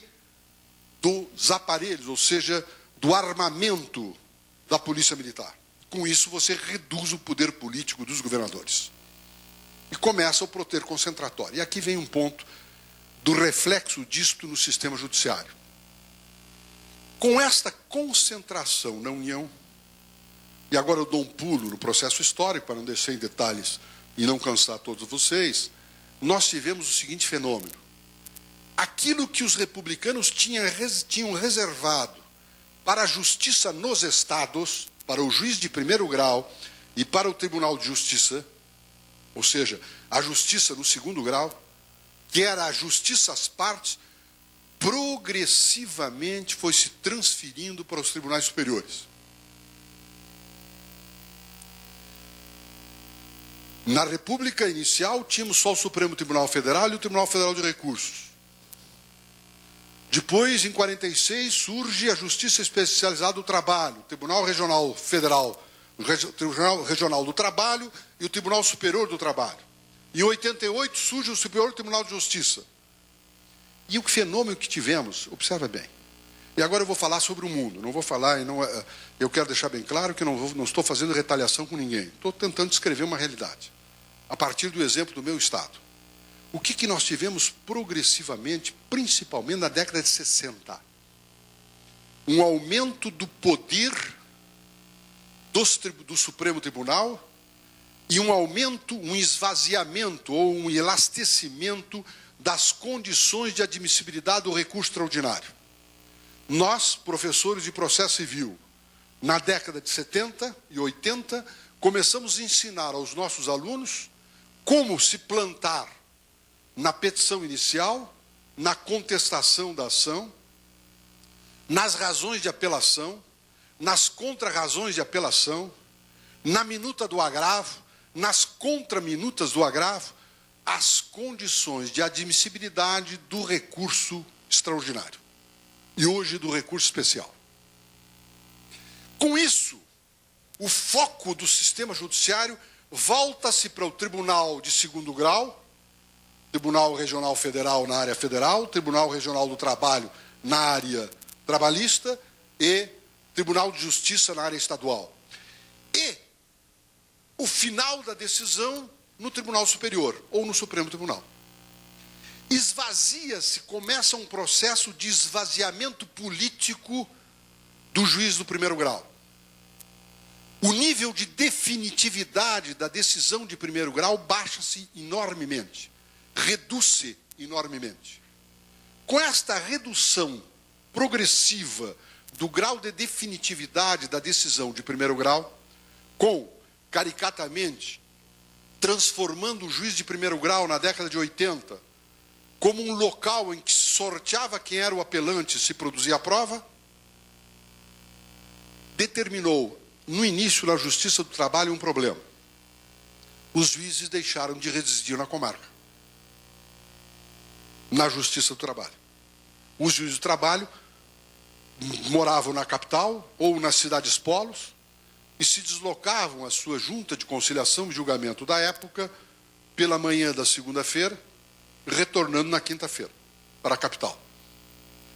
dos aparelhos, ou seja, do armamento da polícia militar. Com isso, você reduz o poder político dos governadores. E começa o poder concentratório. E aqui vem um ponto do reflexo disto no sistema judiciário. Com esta concentração na União, e agora eu dou um pulo no processo histórico, para não deixar em detalhes e não cansar todos vocês, nós tivemos o seguinte fenômeno. Aquilo que os republicanos tinham reservado para a justiça nos estados, para o juiz de primeiro grau e para o Tribunal de Justiça, ou seja, a justiça no segundo grau, que era a justiça às partes, progressivamente foi se transferindo para os tribunais superiores. Na República inicial, tínhamos só o Supremo Tribunal Federal e o Tribunal Federal de Recursos. Depois, em 46, surge a Justiça Especializada do Trabalho, o Tribunal Regional Federal, o Tribunal Regional do Trabalho e o Tribunal Superior do Trabalho. Em 88, surge o Superior Tribunal de Justiça. E o fenômeno que tivemos, observa bem. E agora eu vou falar sobre o mundo, não vou falar, eu quero deixar bem claro que não estou fazendo retaliação com ninguém. Estou tentando descrever uma realidade, a partir do exemplo do meu Estado. O que nós tivemos progressivamente, principalmente na década de 60? Um aumento do poder do Supremo Tribunal e um aumento, um esvaziamento ou um elastecimento das condições de admissibilidade do recurso extraordinário. Nós, professores de processo civil, na década de 70 e 80, começamos a ensinar aos nossos alunos como se plantar na petição inicial, na contestação da ação, nas razões de apelação, nas contrarrazões de apelação, na minuta do agravo, nas contraminutas do agravo, as condições de admissibilidade do recurso extraordinário e hoje do recurso especial. Com isso, o foco do sistema judiciário volta-se para o Tribunal de Segundo Grau, Tribunal Regional Federal na área federal, Tribunal Regional do Trabalho na área trabalhista e Tribunal de Justiça na área estadual. E o final da decisão no Tribunal Superior ou no Supremo Tribunal. Esvazia-se, começa um processo de esvaziamento político do juiz do primeiro grau. O nível de definitividade da decisão de primeiro grau baixa-se enormemente, reduz-se enormemente. Com esta redução progressiva do grau de definitividade da decisão de primeiro grau, com, caricatamente, transformando o juiz de primeiro grau na década de 80 como um local em que se sorteava quem era o apelante e se produzia a prova, determinou, no início na Justiça do Trabalho, um problema. Os juízes deixaram de residir na comarca, na Justiça do Trabalho. Os juízes do trabalho moravam na capital ou nas cidades polos e se deslocavam à sua junta de conciliação e julgamento da época pela manhã da segunda-feira, retornando na quinta-feira para a capital.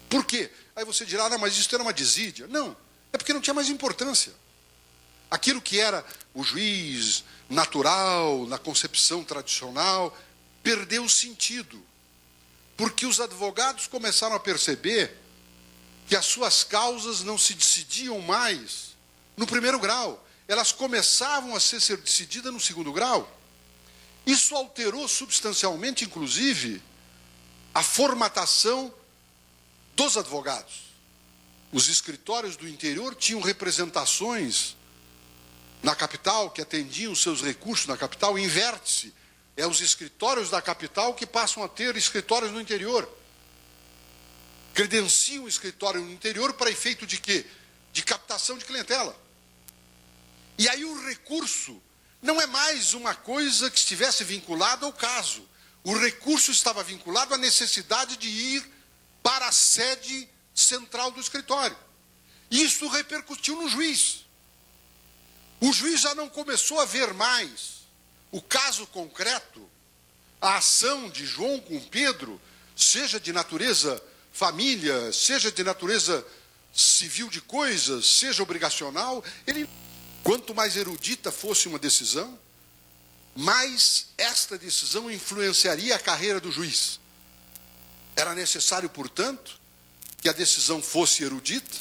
Por quê? Aí você dirá, não, mas isso era uma desídia. Não, é porque não tinha mais importância. Aquilo que era o juiz natural, na concepção tradicional, perdeu o sentido. Porque os advogados começaram a perceber que as suas causas não se decidiam mais no primeiro grau. Elas começavam a ser decididas no segundo grau. Isso alterou substancialmente, inclusive, a formatação dos advogados. Os escritórios do interior tinham representações na capital, que atendiam os seus recursos na capital, inverte-se. É os escritórios da capital que passam a ter escritórios no interior. Credenciam o escritório no interior para efeito de quê? De captação de clientela. E aí o recurso não é mais uma coisa que estivesse vinculada ao caso. O recurso estava vinculado à necessidade de ir para a sede central do escritório. Isso repercutiu no juiz. O juiz já não começou a ver mais o caso concreto, a ação de João com Pedro, seja de natureza família, seja de natureza civil de coisas, seja obrigacional. Quanto mais erudita fosse uma decisão, mais esta decisão influenciaria a carreira do juiz. Era necessário, portanto, que a decisão fosse erudita,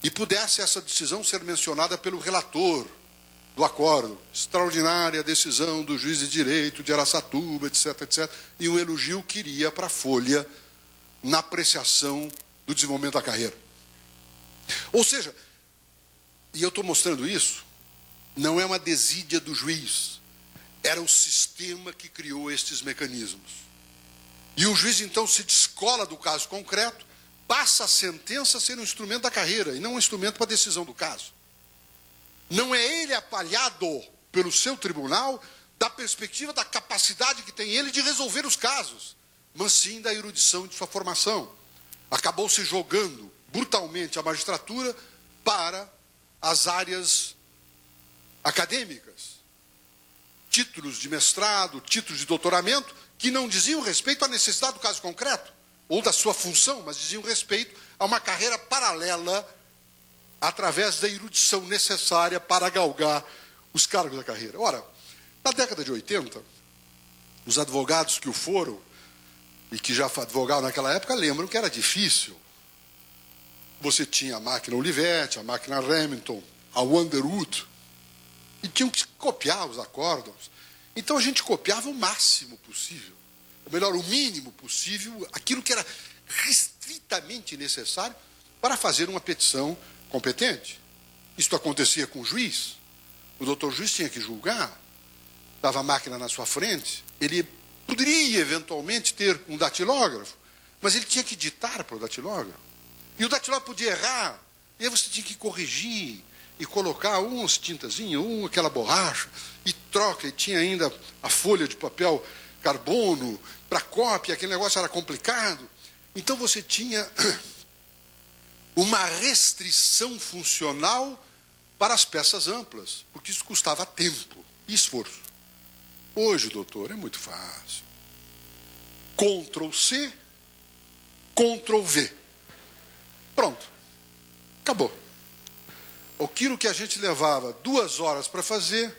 e pudesse essa decisão ser mencionada pelo relator do acordo. Extraordinária decisão do juiz de direito de Araçatuba, etc, etc. E um elogio que iria para a Folha na apreciação do desenvolvimento da carreira. Ou seja, e eu estou mostrando isso, não é uma desídia do juiz, era o sistema que criou estes mecanismos. E o juiz, então, se descola do caso concreto, passa a sentença a ser um instrumento da carreira e não um instrumento para a decisão do caso. Não é ele apalhado pelo seu tribunal da perspectiva da capacidade que tem ele de resolver os casos, mas sim da erudição de sua formação. Acabou se jogando brutalmente a magistratura para as áreas acadêmicas. Títulos de mestrado, títulos de doutoramento, que não diziam respeito à necessidade do caso concreto, ou da sua função, mas diziam respeito a uma carreira paralela através da erudição necessária para galgar os cargos da carreira. Ora, na década de 80, os advogados que o foram, e que já advogaram naquela época, lembram que era difícil. Você tinha a máquina Olivetti, a máquina Remington, a Underwood, e tinham que copiar os acórdons. Então a gente copiava o máximo possível, ou melhor, o mínimo possível, aquilo que era restritamente necessário para fazer uma petição competente. Isto acontecia com o juiz. O doutor juiz tinha que julgar, estava a máquina na sua frente, ele poderia eventualmente ter um datilógrafo, mas ele tinha que ditar para o datilógrafo. E o datilógrafo podia errar, e aí você tinha que corrigir e colocar umas tintazinhas, aquela borracha, e troca, e tinha ainda a folha de papel carbono para cópia, aquele negócio era complicado. Então você tinha uma restrição funcional para as peças amplas, porque isso custava tempo e esforço. Hoje, doutor, é muito fácil. Ctrl+C, Ctrl+V. Pronto. Acabou. Aquilo que a gente levava 2 horas para fazer,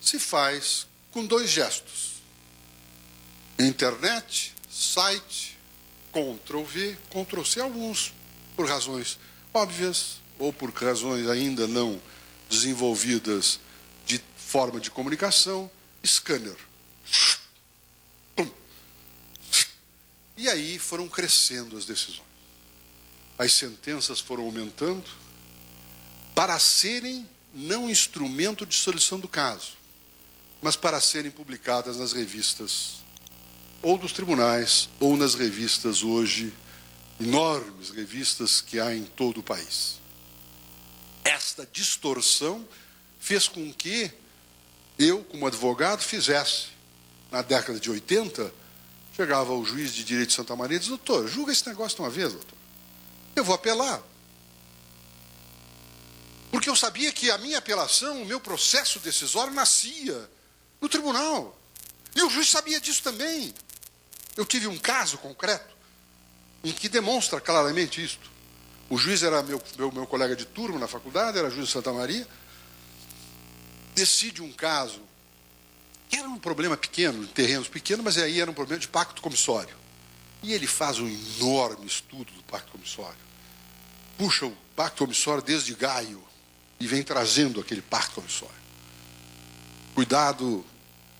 se faz com 2 gestos. Internet, site, Ctrl+V, Ctrl+C, alguns por razões óbvias ou por razões ainda não desenvolvidas de forma de comunicação, scanner. E aí foram crescendo as decisões. As sentenças foram aumentando para serem não instrumento de solução do caso, mas para serem publicadas nas revistas ou dos tribunais ou nas revistas hoje, enormes revistas que há em todo o país. Esta distorção fez com que eu, como advogado, fizesse, na década de 80, chegava o juiz de direito de Santa Maria e dizia: doutor, julga esse negócio de uma vez, doutor. Eu vou apelar. Porque eu sabia que a minha apelação, o meu processo decisório nascia no tribunal. E o juiz sabia disso também. Eu tive um caso concreto em que demonstra claramente isto. O juiz era meu colega de turma na faculdade, era juiz de Santa Maria. Decide um caso que era um problema pequeno, terrenos pequenos, mas aí era um problema de pacto comissório. E ele faz um enorme estudo do pacto comissório. Puxa o pacto comissório desde Gaio e vem trazendo aquele pacto comissório. Cuidado,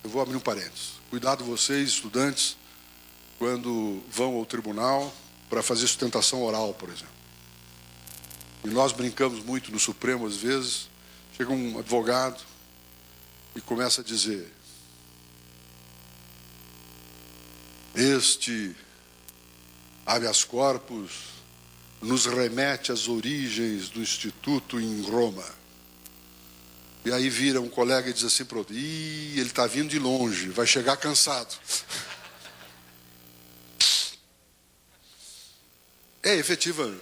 eu vou abrir um parênteses. Cuidado vocês, estudantes, quando vão ao tribunal para fazer sustentação oral, por exemplo. E nós brincamos muito no Supremo, às vezes, chega um advogado e começa a dizer: este habeas corpus nos remete às origens do Instituto em Roma. E aí vira um colega e diz assim: pronto, ele está vindo de longe, vai chegar cansado. É efetiva.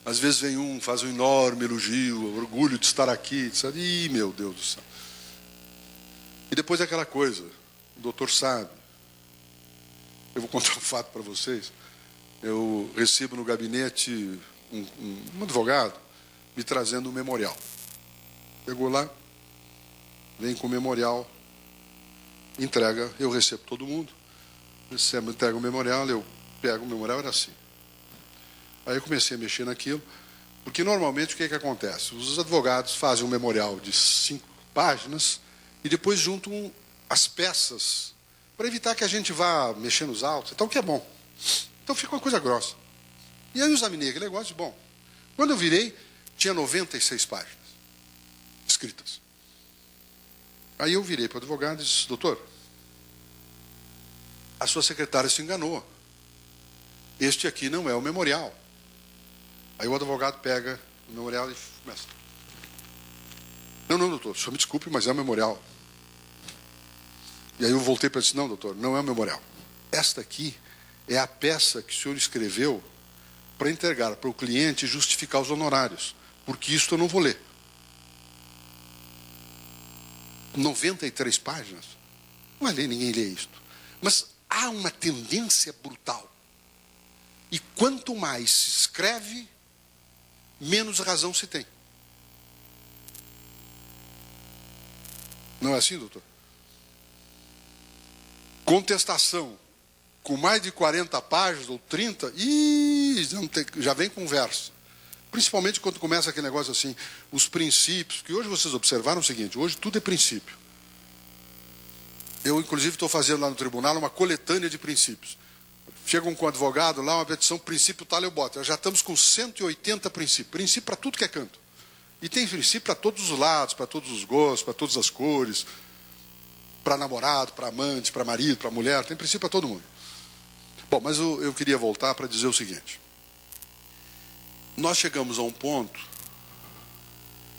Às vezes vem um, faz um enorme elogio, orgulho de estar aqui, diz: ih, meu Deus do céu. E depois é aquela coisa, o doutor sabe. Eu vou contar um fato para vocês. Eu recebo no gabinete um advogado me trazendo um memorial. Chegou lá, vem com o memorial, entrega, eu recebo todo mundo, entrega o memorial, eu pego o memorial, era assim. Aí eu comecei a mexer naquilo, Porque normalmente o que acontece? Os advogados fazem um memorial de 5 páginas e depois juntam as peças para evitar que a gente vá mexendo nos autos, então o que é bom. Então fica uma coisa grossa. E aí eu examinei aquele negócio, bom, quando eu virei, tinha 96 páginas escritas. Aí eu virei para o advogado e disse, doutor, a sua secretária se enganou. Este aqui não é o memorial. Aí o advogado pega o memorial e começa. Não, doutor, o senhor me desculpe, mas é o memorial. E aí eu voltei para ele e disse, não, doutor, não é o memorial. Esta aqui é a peça que o senhor escreveu para entregar para o cliente e justificar os honorários, porque isto eu não vou ler. 93 páginas? Não vai ler, ninguém lê isto. Mas há uma tendência brutal. E quanto mais se escreve, menos razão se tem. Não é assim, doutor? Contestação com mais de 40 páginas ou 30, já vem conversa. Principalmente quando começa aquele negócio assim, os princípios, que hoje vocês observaram o seguinte, hoje tudo é princípio. Eu, inclusive, estou fazendo lá no tribunal uma coletânea de princípios. Chegam com o advogado lá, uma petição, princípio tal, eu boto. Já estamos com 180 princípios. Princípio para tudo que é canto. E tem princípio para todos os lados, para todos os gostos, para todas as cores, para namorado, para amante, para marido, para mulher, tem princípio para todo mundo. Bom, mas eu queria voltar para dizer o seguinte. Nós chegamos a um ponto,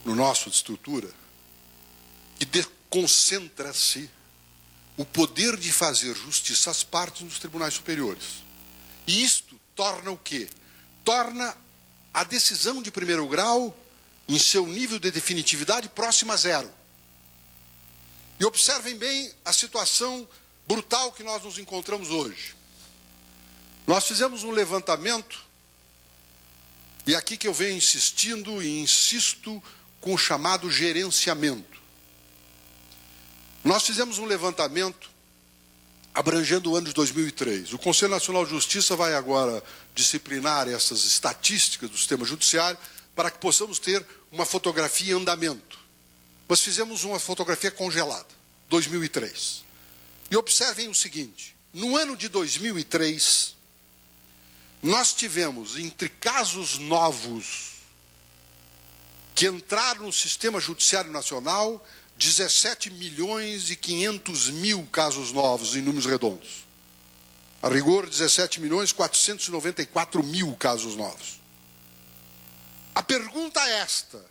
no nosso estrutura, que desconcentra-se o poder de fazer justiça às partes nos tribunais superiores. E isto torna o quê? Torna a decisão de primeiro grau, em seu nível de definitividade, próxima a zero. E observem bem a situação brutal que nós nos encontramos hoje. Nós fizemos um levantamento, e aqui que eu venho insistindo e insisto com o chamado gerenciamento. Nós fizemos um levantamento abrangendo o ano de 2003. O Conselho Nacional de Justiça vai agora disciplinar essas estatísticas do sistema judiciário para que possamos ter uma fotografia em andamento. Mas fizemos uma fotografia congelada, 2003. E observem o seguinte, no ano de 2003, nós tivemos, entre casos novos que entraram no sistema judiciário nacional, 17.500.000 casos novos em números redondos. A rigor, 17.494.000 casos novos. A pergunta é esta: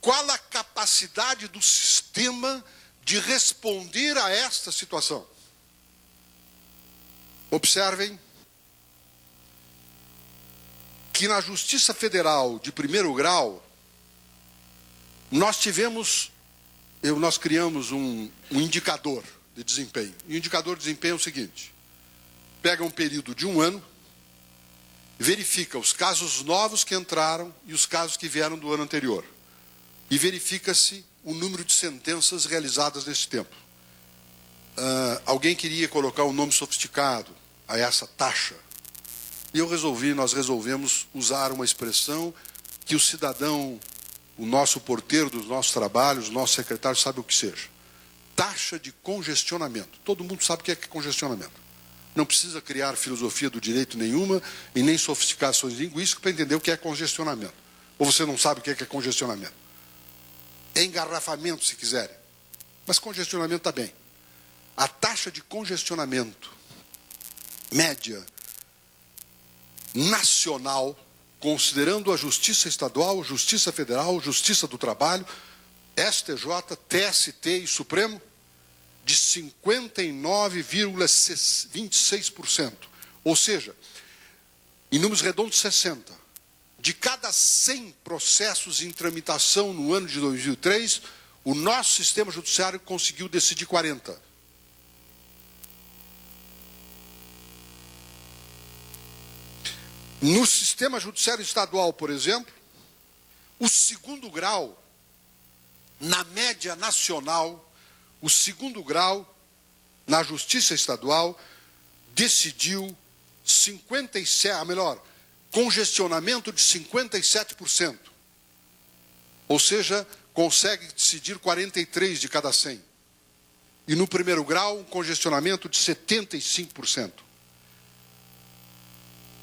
qual a capacidade do sistema de responder a esta situação? Observem que na Justiça Federal de primeiro grau, nós criamos um indicador de desempenho. E o indicador de desempenho é o seguinte: pega um período de um ano, verifica os casos novos que entraram e os casos que vieram do ano anterior. E verifica-se o número de sentenças realizadas nesse tempo. Alguém queria colocar um nome sofisticado a essa taxa. E nós resolvemos usar uma expressão que o cidadão, o nosso porteiro dos nossos trabalhos, o nosso secretário sabe o que seja. Taxa de congestionamento. Todo mundo sabe o que é congestionamento. Não precisa criar filosofia do direito nenhuma e nem sofisticações linguísticas para entender o que é congestionamento. Ou você não sabe o que é congestionamento? É engarrafamento, se quiserem. Mas congestionamento está bem. A taxa de congestionamento média nacional, considerando a Justiça Estadual, Justiça Federal, Justiça do Trabalho, STJ, TST e Supremo, de 59,26%. Ou seja, em números redondos, 60. De cada 100 processos em tramitação no ano de 2003, o nosso sistema judiciário conseguiu decidir 40. No sistema judiciário estadual, por exemplo, o segundo grau, na média nacional, o segundo grau, na Justiça Estadual, decidiu congestionamento de 57%. Ou seja, consegue decidir 43 de cada 100. E no primeiro grau, um congestionamento de 75%.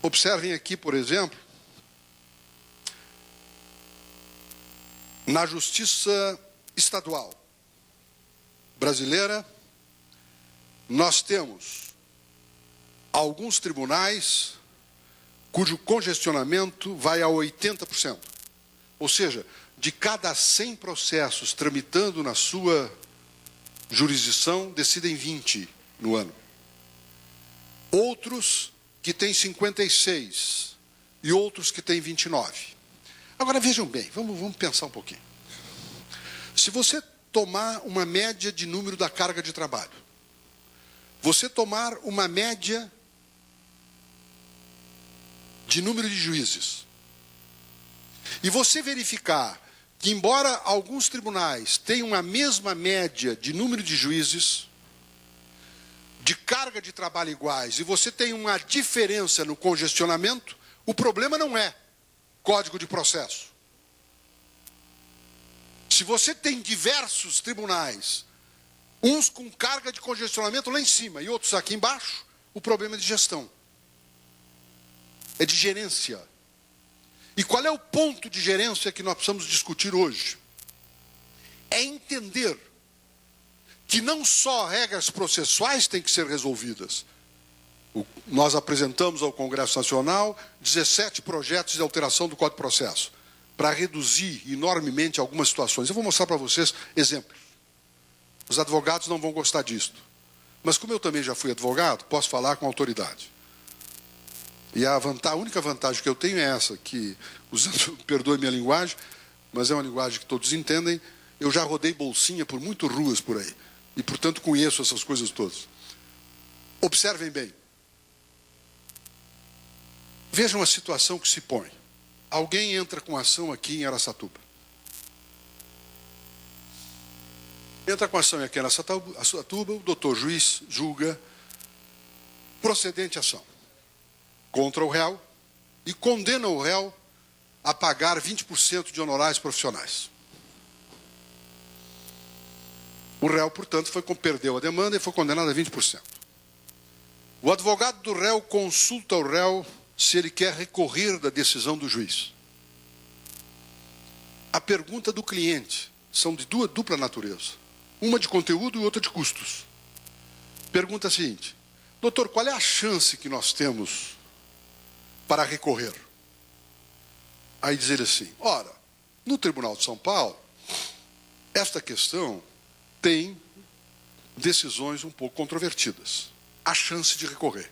Observem aqui, por exemplo, na Justiça Estadual brasileira, nós temos alguns tribunais cujo congestionamento vai a 80%. Ou seja, de cada 100 processos tramitando na sua jurisdição, decidem 20 no ano. Outros que têm 56 e outros que têm 29. Agora vejam bem, vamos pensar um pouquinho. Se você tomar uma média de número da carga de trabalho, você tomar uma média de número de juízes, e você verificar que, embora alguns tribunais tenham a mesma média de número de juízes, de carga de trabalho iguais, e você tem uma diferença no congestionamento, o problema não é Código de Processo. Se você tem diversos tribunais, uns com carga de congestionamento lá em cima e outros aqui embaixo, o problema é de gestão. É de gerência. E qual é o ponto de gerência que nós precisamos discutir hoje? É entender que não só regras processuais têm que ser resolvidas. Nós apresentamos ao Congresso Nacional 17 projetos de alteração do Código de Processo, para reduzir enormemente algumas situações. Eu vou mostrar para vocês exemplos. Os advogados não vão gostar disto. Mas como eu também já fui advogado, posso falar com autoridade. E a única vantagem que eu tenho é essa, que, perdoe minha linguagem, mas é uma linguagem que todos entendem, eu já rodei bolsinha por muitas ruas por aí. E, portanto, conheço essas coisas todas. Observem bem. Vejam a situação que se põe. Alguém entra com ação aqui em Araçatuba. Entra com ação aqui em Araçatuba, o doutor juiz julga procedente a ação contra o réu e condena o réu a pagar 20% de honorários profissionais. O réu, portanto, perdeu a demanda e foi condenado a 20%. O advogado do réu consulta o réu se ele quer recorrer da decisão do juiz. A pergunta do cliente são de dupla natureza. Uma de conteúdo e outra de custos. Pergunta a seguinte: doutor, qual é a chance que nós temos para recorrer? Aí diz ele assim: ora, no Tribunal de São Paulo, esta questão tem decisões um pouco controvertidas. A chance de recorrer.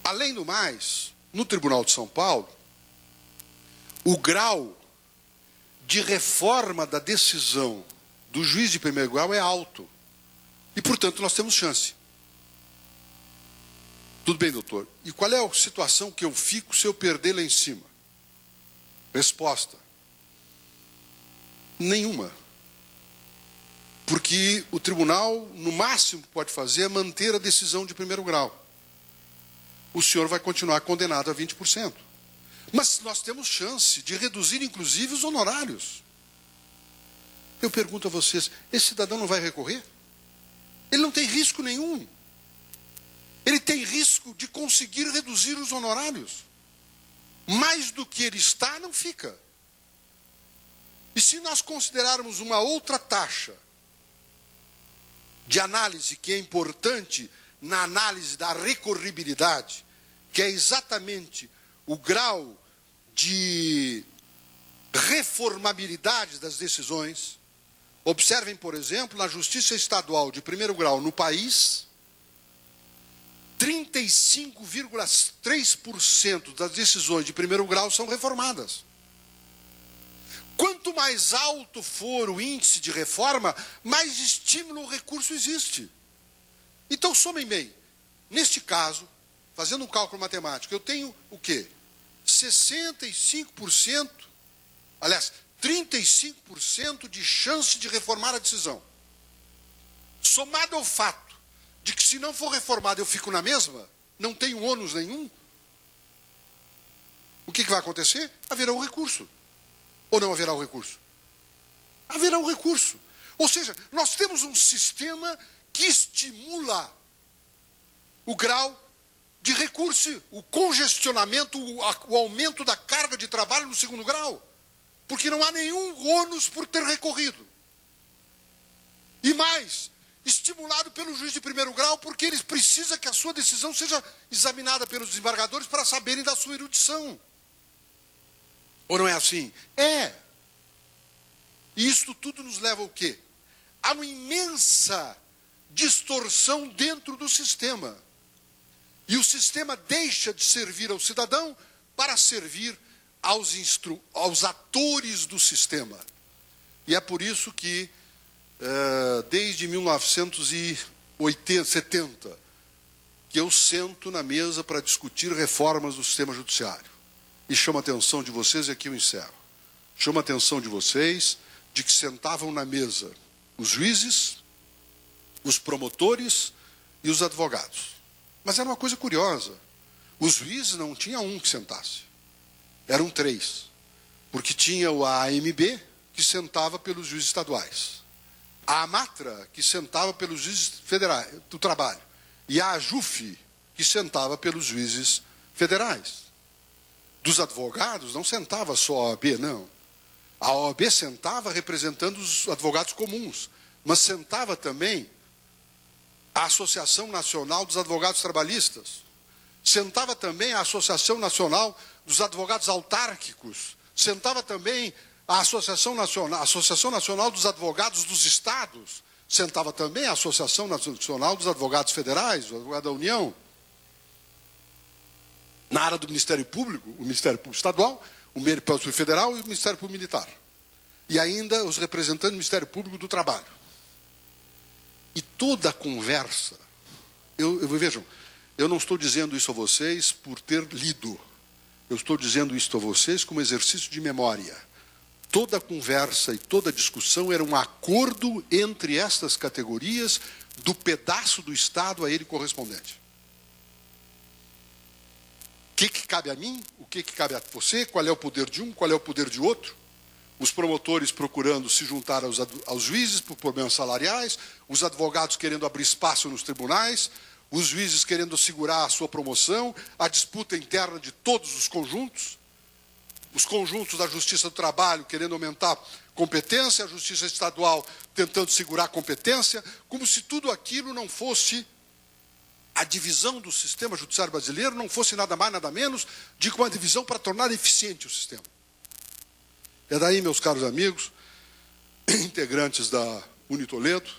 Além do mais, no Tribunal de São Paulo, o grau de reforma da decisão do juiz de primeiro grau é alto. E, portanto, nós temos chance. Tudo bem, doutor. E qual é a situação que eu fico se eu perder lá em cima? Resposta: nenhuma. Porque o tribunal, no máximo que pode fazer é manter a decisão de primeiro grau. O senhor vai continuar condenado a 20%. Mas nós temos chance de reduzir, inclusive, os honorários. Eu pergunto a vocês, esse cidadão não vai recorrer? Ele não tem risco nenhum. Ele tem risco de conseguir reduzir os honorários. Mais do que ele está, não fica. E se nós considerarmos uma outra taxa de análise que é importante na análise da recorribilidade, que é exatamente o grau de reformabilidade das decisões. Observem, por exemplo, na Justiça Estadual de primeiro grau no país, 35,3% das decisões de primeiro grau são reformadas. Quanto mais alto for o índice de reforma, mais estímulo ao recurso existe. Então, somem bem. Neste caso, fazendo um cálculo matemático, eu tenho o quê? 65%, aliás, 35% de chance de reformar a decisão. Somado ao fato de que, se não for reformado, eu fico na mesma, não tenho ônus nenhum, o que vai acontecer? Haverá um recurso. Ou não haverá um recurso? Haverá um recurso. Ou seja, nós temos um sistema que estimula o grau de recurso, o congestionamento, o aumento da carga de trabalho no segundo grau. Porque não há nenhum ônus por ter recorrido. E mais, estimulado pelo juiz de primeiro grau, porque ele precisa que a sua decisão seja examinada pelos desembargadores para saberem da sua erudição. Ou não é assim? É. E isto tudo nos leva ao quê? A uma imensa distorção dentro do sistema. E o sistema deixa de servir ao cidadão para servir aos atores do sistema. E é por isso que, desde 1970, que eu sento na mesa para discutir reformas do sistema judiciário. E chamo a atenção de vocês, e aqui eu encerro. Chamo a atenção de vocês de que sentavam na mesa os juízes, os promotores e os advogados. Mas era uma coisa curiosa. Os juízes não tinha um que sentasse. Eram 3. Porque tinha o AMB, que sentava pelos juízes estaduais. A AMATRA, que sentava pelos juízes federais do trabalho. E a AJUF, que sentava pelos juízes federais. Dos advogados não sentava só a OAB, não. A OAB sentava representando os advogados comuns, mas sentava também a Associação Nacional dos Advogados Trabalhistas, sentava também a Associação Nacional dos Advogados Autárquicos, sentava também a Associação Nacional dos Advogados dos Estados, sentava também a Associação Nacional dos Advogados Federais, o advogado da União. Na área do Ministério Público, o Ministério Público Estadual, o Ministério Público Federal e o Ministério Público Militar. E ainda os representantes do Ministério Público do Trabalho. E toda a conversa, vejam, eu não estou dizendo isso a vocês por ter lido. Eu estou dizendo isso a vocês como exercício de memória. Toda a conversa e toda a discussão era um acordo entre estas categorias do pedaço do Estado a ele correspondente. O que cabe a mim? O que cabe a você? Qual é o poder de um? Qual é o poder de outro? Os promotores procurando se juntar aos juízes por problemas salariais, os advogados querendo abrir espaço nos tribunais, os juízes querendo assegurar a sua promoção, a disputa interna de todos os conjuntos da Justiça do Trabalho querendo aumentar competência, a Justiça Estadual tentando segurar a competência, como se tudo aquilo não fosse a divisão do sistema judiciário brasileiro, não fosse nada mais, nada menos de uma divisão para tornar eficiente o sistema. É daí, meus caros amigos, integrantes da Unitoledo,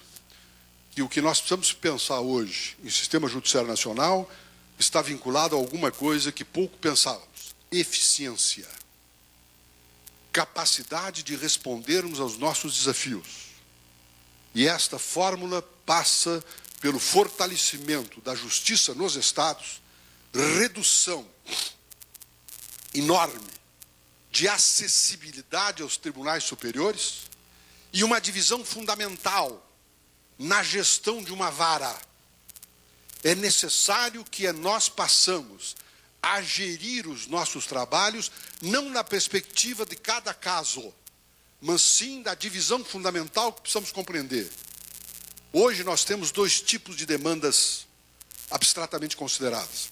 que o que nós precisamos pensar hoje em sistema judiciário nacional está vinculado a alguma coisa que pouco pensávamos: eficiência, capacidade de respondermos aos nossos desafios. E esta fórmula passa pelo fortalecimento da justiça nos estados, redução enorme de acessibilidade aos tribunais superiores e uma divisão fundamental na gestão de uma vara. É necessário que nós passamos a gerir os nossos trabalhos não na perspectiva de cada caso, mas sim da divisão fundamental que precisamos compreender. Hoje nós temos 2 tipos de demandas abstratamente consideradas.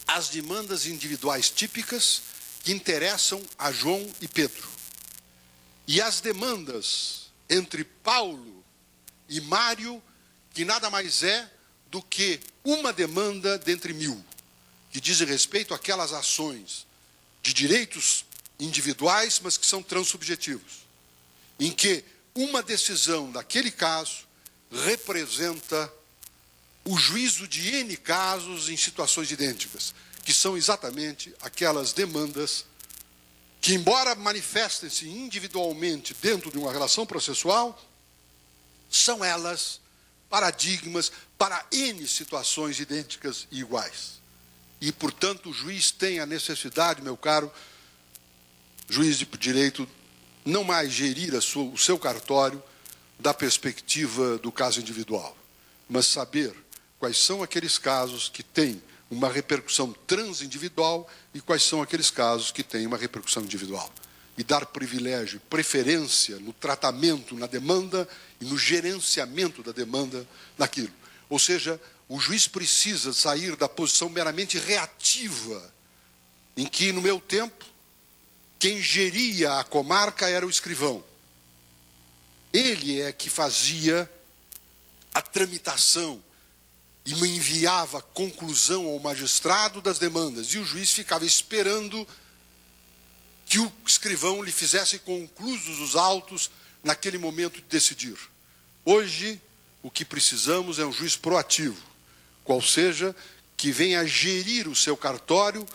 As demandas individuais típicas, que interessam a João e Pedro. E as demandas entre Paulo e Mário, que nada mais é do que uma demanda dentre 1000, que dizem respeito àquelas ações de direitos individuais, mas que são transubjetivos, em que uma decisão daquele caso representa o juízo de N casos em situações idênticas, que são exatamente aquelas demandas que, embora manifestem-se individualmente dentro de uma relação processual, são elas paradigmas para N situações idênticas e iguais. E, portanto, o juiz tem a necessidade, meu caro juiz de direito, não mais gerir o seu cartório da perspectiva do caso individual, mas saber quais são aqueles casos que têm uma repercussão transindividual e quais são aqueles casos que têm uma repercussão individual. E dar privilégio, preferência no tratamento, na demanda e no gerenciamento da demanda naquilo. Ou seja, o juiz precisa sair da posição meramente reativa, em que, no meu tempo, quem geria a comarca era o escrivão. Ele é que fazia a tramitação e me enviava a conclusão ao magistrado das demandas. E o juiz ficava esperando que o escrivão lhe fizesse conclusos os autos naquele momento de decidir. Hoje, o que precisamos é um juiz proativo, qual seja, que venha gerir o seu cartório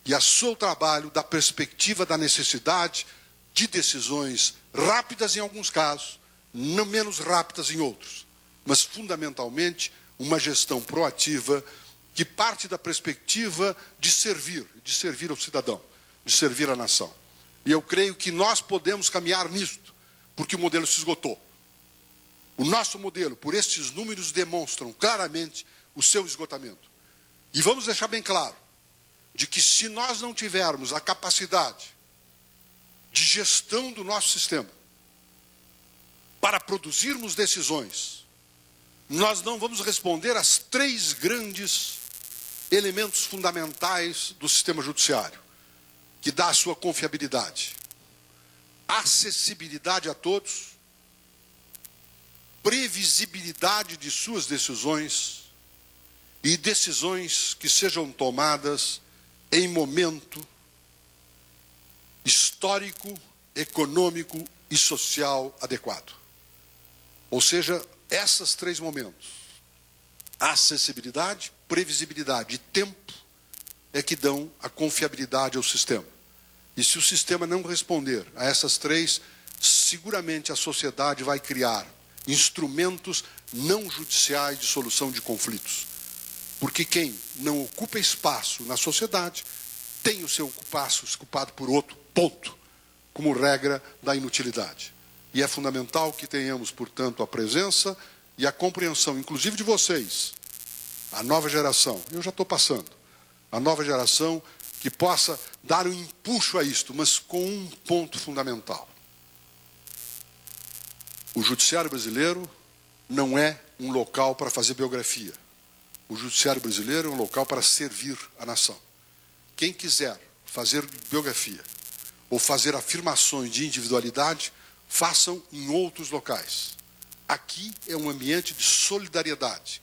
e a seu trabalho da perspectiva da necessidade de decisões rápidas em alguns casos, não menos rápidas em outros, mas fundamentalmente uma gestão proativa que parte da perspectiva de servir ao cidadão, de servir à nação. E eu creio que nós podemos caminhar nisto, porque o modelo se esgotou. O nosso modelo, por estes números, demonstram claramente o seu esgotamento. E vamos deixar bem claro, de que se nós não tivermos a capacidade de gestão do nosso sistema para produzirmos decisões, nós não vamos responder às 3 grandes elementos fundamentais do sistema judiciário, que dá a sua confiabilidade. Acessibilidade a todos, previsibilidade de suas decisões e decisões que sejam tomadas em momento histórico, econômico e social adequado. Ou seja, esses 3 momentos, acessibilidade, previsibilidade e tempo, é que dão a confiabilidade ao sistema. E se o sistema não responder a essas 3, seguramente a sociedade vai criar instrumentos não judiciais de solução de conflitos. Porque quem não ocupa espaço na sociedade tem o seu espaço ocupado por outro, ponto, como regra da inutilidade. E é fundamental que tenhamos, portanto, a presença e a compreensão, inclusive de vocês, a nova geração, eu já estou passando, a nova geração que possa dar um empuxo a isto, mas com um ponto fundamental. O judiciário brasileiro não é um local para fazer biografia. O judiciário brasileiro é um local para servir a nação. Quem quiser fazer biografia ou fazer afirmações de individualidade, façam em outros locais. Aqui é um ambiente de solidariedade.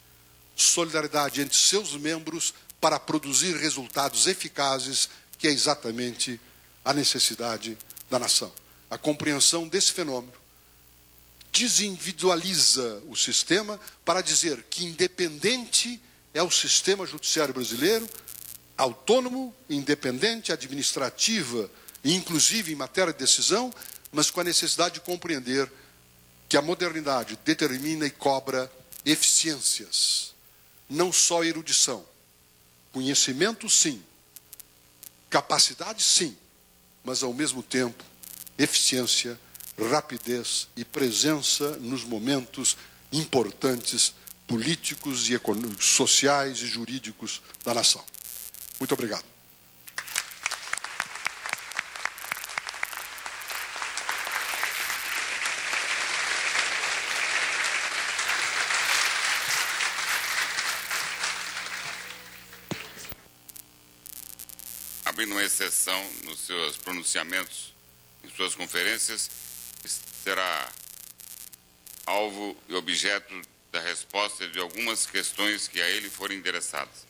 Solidariedade entre seus membros para produzir resultados eficazes, que é exatamente a necessidade da nação. A compreensão desse fenômeno desindividualiza o sistema para dizer que independente é o sistema judiciário brasileiro, autônomo, independente, administrativa e inclusive em matéria de decisão, mas com a necessidade de compreender que a modernidade determina e cobra eficiências, não só erudição. Conhecimento, sim. Capacidade, sim. Mas, ao mesmo tempo, eficiência, rapidez e presença nos momentos importantes políticos e econômicos, sociais e jurídicos da nação. Muito obrigado. Abrindo uma exceção nos seus pronunciamentos, em suas conferências, será alvo e objeto da resposta de algumas questões que a ele forem endereçadas.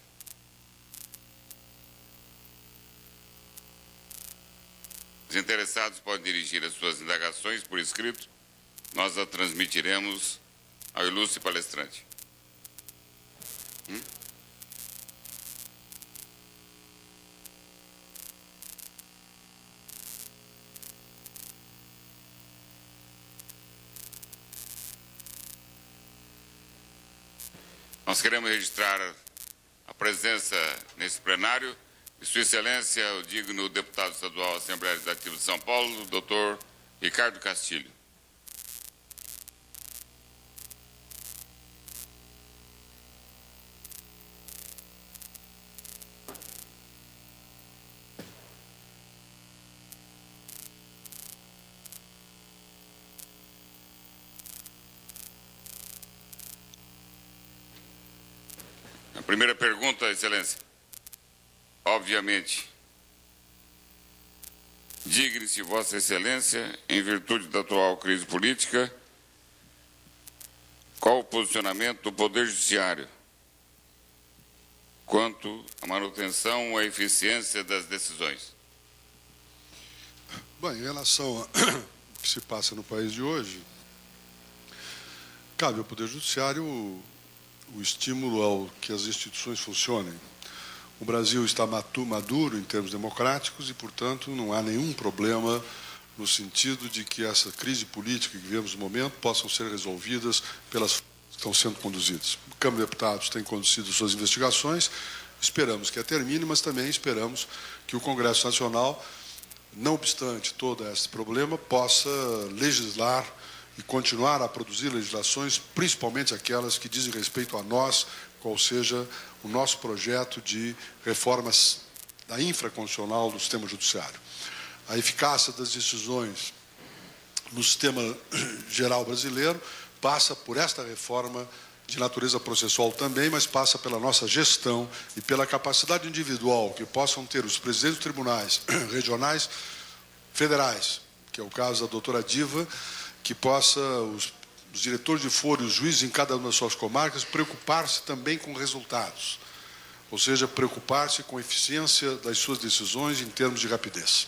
Os interessados podem dirigir as suas indagações por escrito, nós a transmitiremos ao ilustre palestrante. Nós queremos registrar a presença nesse plenário de Sua Excelência, o digno deputado estadual da Assembleia Legislativa de São Paulo, Dr. Ricardo Castilho. Primeira pergunta, Excelência. Obviamente, digne-se Vossa Excelência, em virtude da atual crise política, qual o posicionamento do Poder Judiciário quanto à manutenção ou à eficiência das decisões? Bem, em relação ao que se passa no país de hoje, cabe ao Poder Judiciário o estímulo ao que as instituições funcionem. O Brasil está maduro em termos democráticos e, portanto, não há nenhum problema no sentido de que essa crise política que vivemos no momento possam ser resolvidas pelas forças que estão sendo conduzidas. A Câmara de Deputados tem conduzido suas investigações, esperamos que a termine, mas também esperamos que o Congresso Nacional, não obstante todo esse problema, possa legislar e continuar a produzir legislações, principalmente aquelas que dizem respeito a nós, qual seja o nosso projeto de reformas da infraconstitucional do sistema judiciário. A eficácia das decisões no sistema geral brasileiro passa por esta reforma de natureza processual também, mas passa pela nossa gestão e pela capacidade individual que possam ter os presidentes dos tribunais regionais, federais, que é o caso da doutora Diva, que possa os diretores de foro e os juízes em cada uma das suas comarcas preocupar-se também com resultados, ou seja, preocupar-se com a eficiência das suas decisões em termos de rapidez.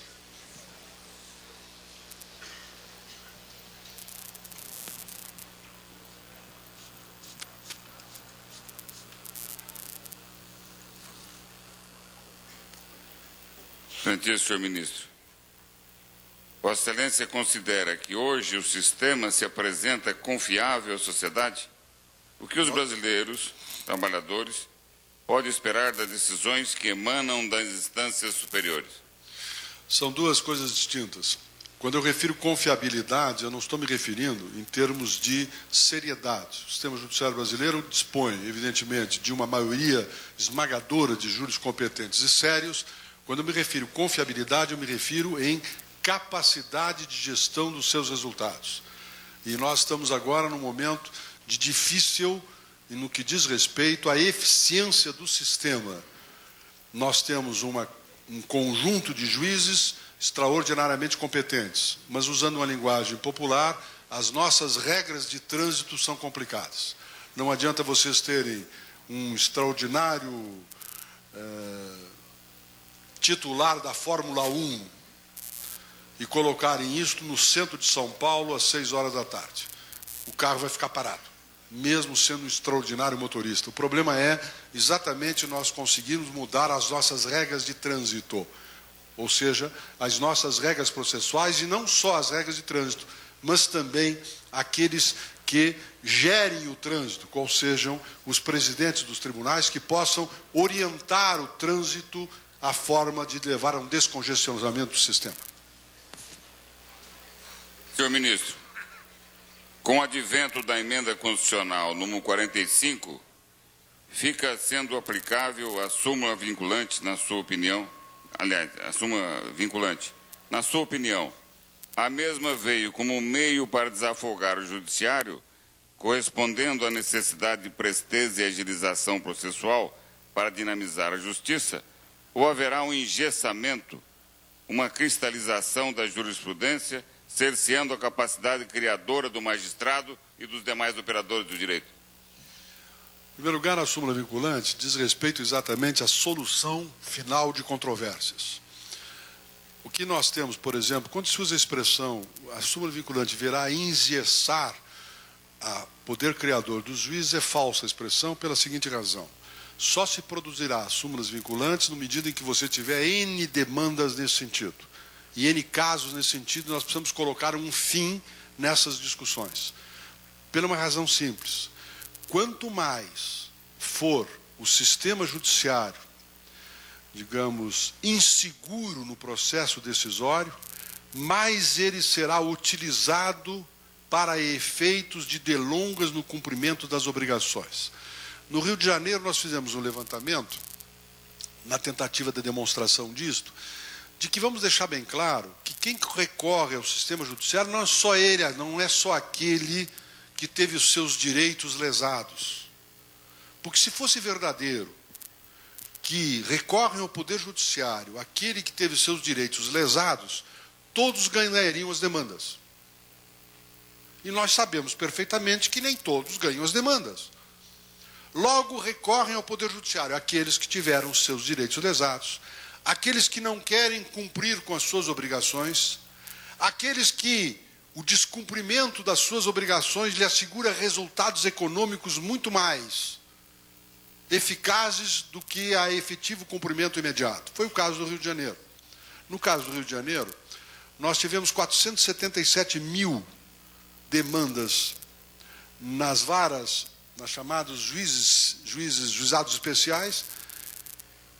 Excelentíssimo senhor ministro, Vossa Excelência considera que hoje o sistema se apresenta confiável à sociedade? O que os brasileiros, trabalhadores, podem esperar das decisões que emanam das instâncias superiores? São duas coisas distintas. Quando eu refiro confiabilidade, eu não estou me referindo em termos de seriedade. O sistema judiciário brasileiro dispõe, evidentemente, de uma maioria esmagadora de júris competentes e sérios. Quando eu me refiro confiabilidade, eu me refiro em capacidade de gestão dos seus resultados. E nós estamos agora num momento de difícil, no que diz respeito à eficiência do sistema. Nós temos um conjunto de juízes extraordinariamente competentes, mas, usando uma linguagem popular, as nossas regras de trânsito são complicadas. Não adianta vocês terem um extraordinário titular da Fórmula 1 e colocarem isto no centro de São Paulo às 6 horas da tarde. O carro vai ficar parado, mesmo sendo um extraordinário motorista. O problema é exatamente nós conseguirmos mudar as nossas regras de trânsito, ou seja, as nossas regras processuais, e não só as regras de trânsito, mas também aqueles que gerem o trânsito, qual sejam os presidentes dos tribunais, que possam orientar o trânsito à forma de levar a um descongestionamento do sistema. Senhor ministro, com o advento da emenda constitucional número 45, fica sendo aplicável a súmula vinculante, na sua opinião? Aliás, a súmula vinculante. Na sua opinião, a mesma veio como meio para desafogar o judiciário, correspondendo à necessidade de presteza e agilização processual para dinamizar a justiça, ou haverá um engessamento, uma cristalização da jurisprudência, cerceando a capacidade criadora do magistrado e dos demais operadores do direito? Em primeiro lugar, a súmula vinculante diz respeito exatamente à solução final de controvérsias. O que nós temos, por exemplo, quando se usa a expressão a súmula vinculante virá a engessar o poder criador dos juízes, é falsa a expressão pela seguinte razão. Só se produzirá súmulas vinculantes no medida em que você tiver N demandas nesse sentido. E N casos nesse sentido, nós precisamos colocar um fim nessas discussões. Pela uma razão simples. Quanto mais for o sistema judiciário, digamos, inseguro no processo decisório, mais ele será utilizado para efeitos de delongas no cumprimento das obrigações. No Rio de Janeiro, nós fizemos um levantamento, na tentativa de demonstração disto, de que vamos deixar bem claro que quem recorre ao sistema judiciário não é só ele, não é só aquele que teve os seus direitos lesados. Porque se fosse verdadeiro que recorrem ao Poder Judiciário aquele que teve seus direitos lesados, todos ganhariam as demandas. E nós sabemos perfeitamente que nem todos ganham as demandas. Logo, recorrem ao Poder Judiciário aqueles que tiveram os seus direitos lesados, aqueles que não querem cumprir com as suas obrigações, aqueles que o descumprimento das suas obrigações lhe assegura resultados econômicos muito mais eficazes do que a efetivo cumprimento imediato. Foi o caso do Rio de Janeiro. No caso do Rio de Janeiro, nós tivemos 477 mil demandas nas varas, nas chamados juizados especiais,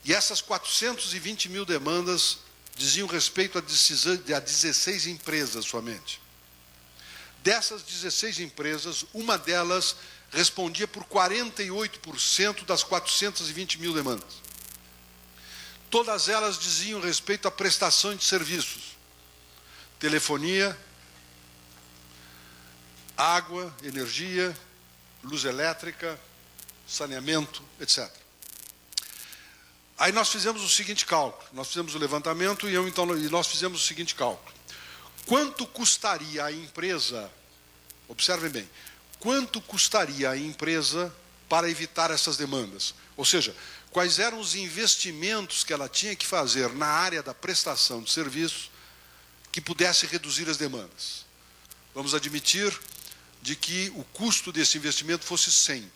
e essas 420 mil demandas diziam respeito a 16 empresas somente. Dessas 16 empresas, uma delas respondia por 48% das 420 mil demandas. Todas elas diziam respeito à prestação de serviços, telefonia, água, energia, luz elétrica, saneamento, etc. Aí nós fizemos o seguinte cálculo, nós fizemos o levantamento e nós fizemos o seguinte cálculo. Quanto custaria a empresa, observem bem, quanto custaria a empresa para evitar essas demandas? Ou seja, quais eram os investimentos que ela tinha que fazer na área da prestação de serviço que pudesse reduzir as demandas? Vamos admitir de que o custo desse investimento fosse 100.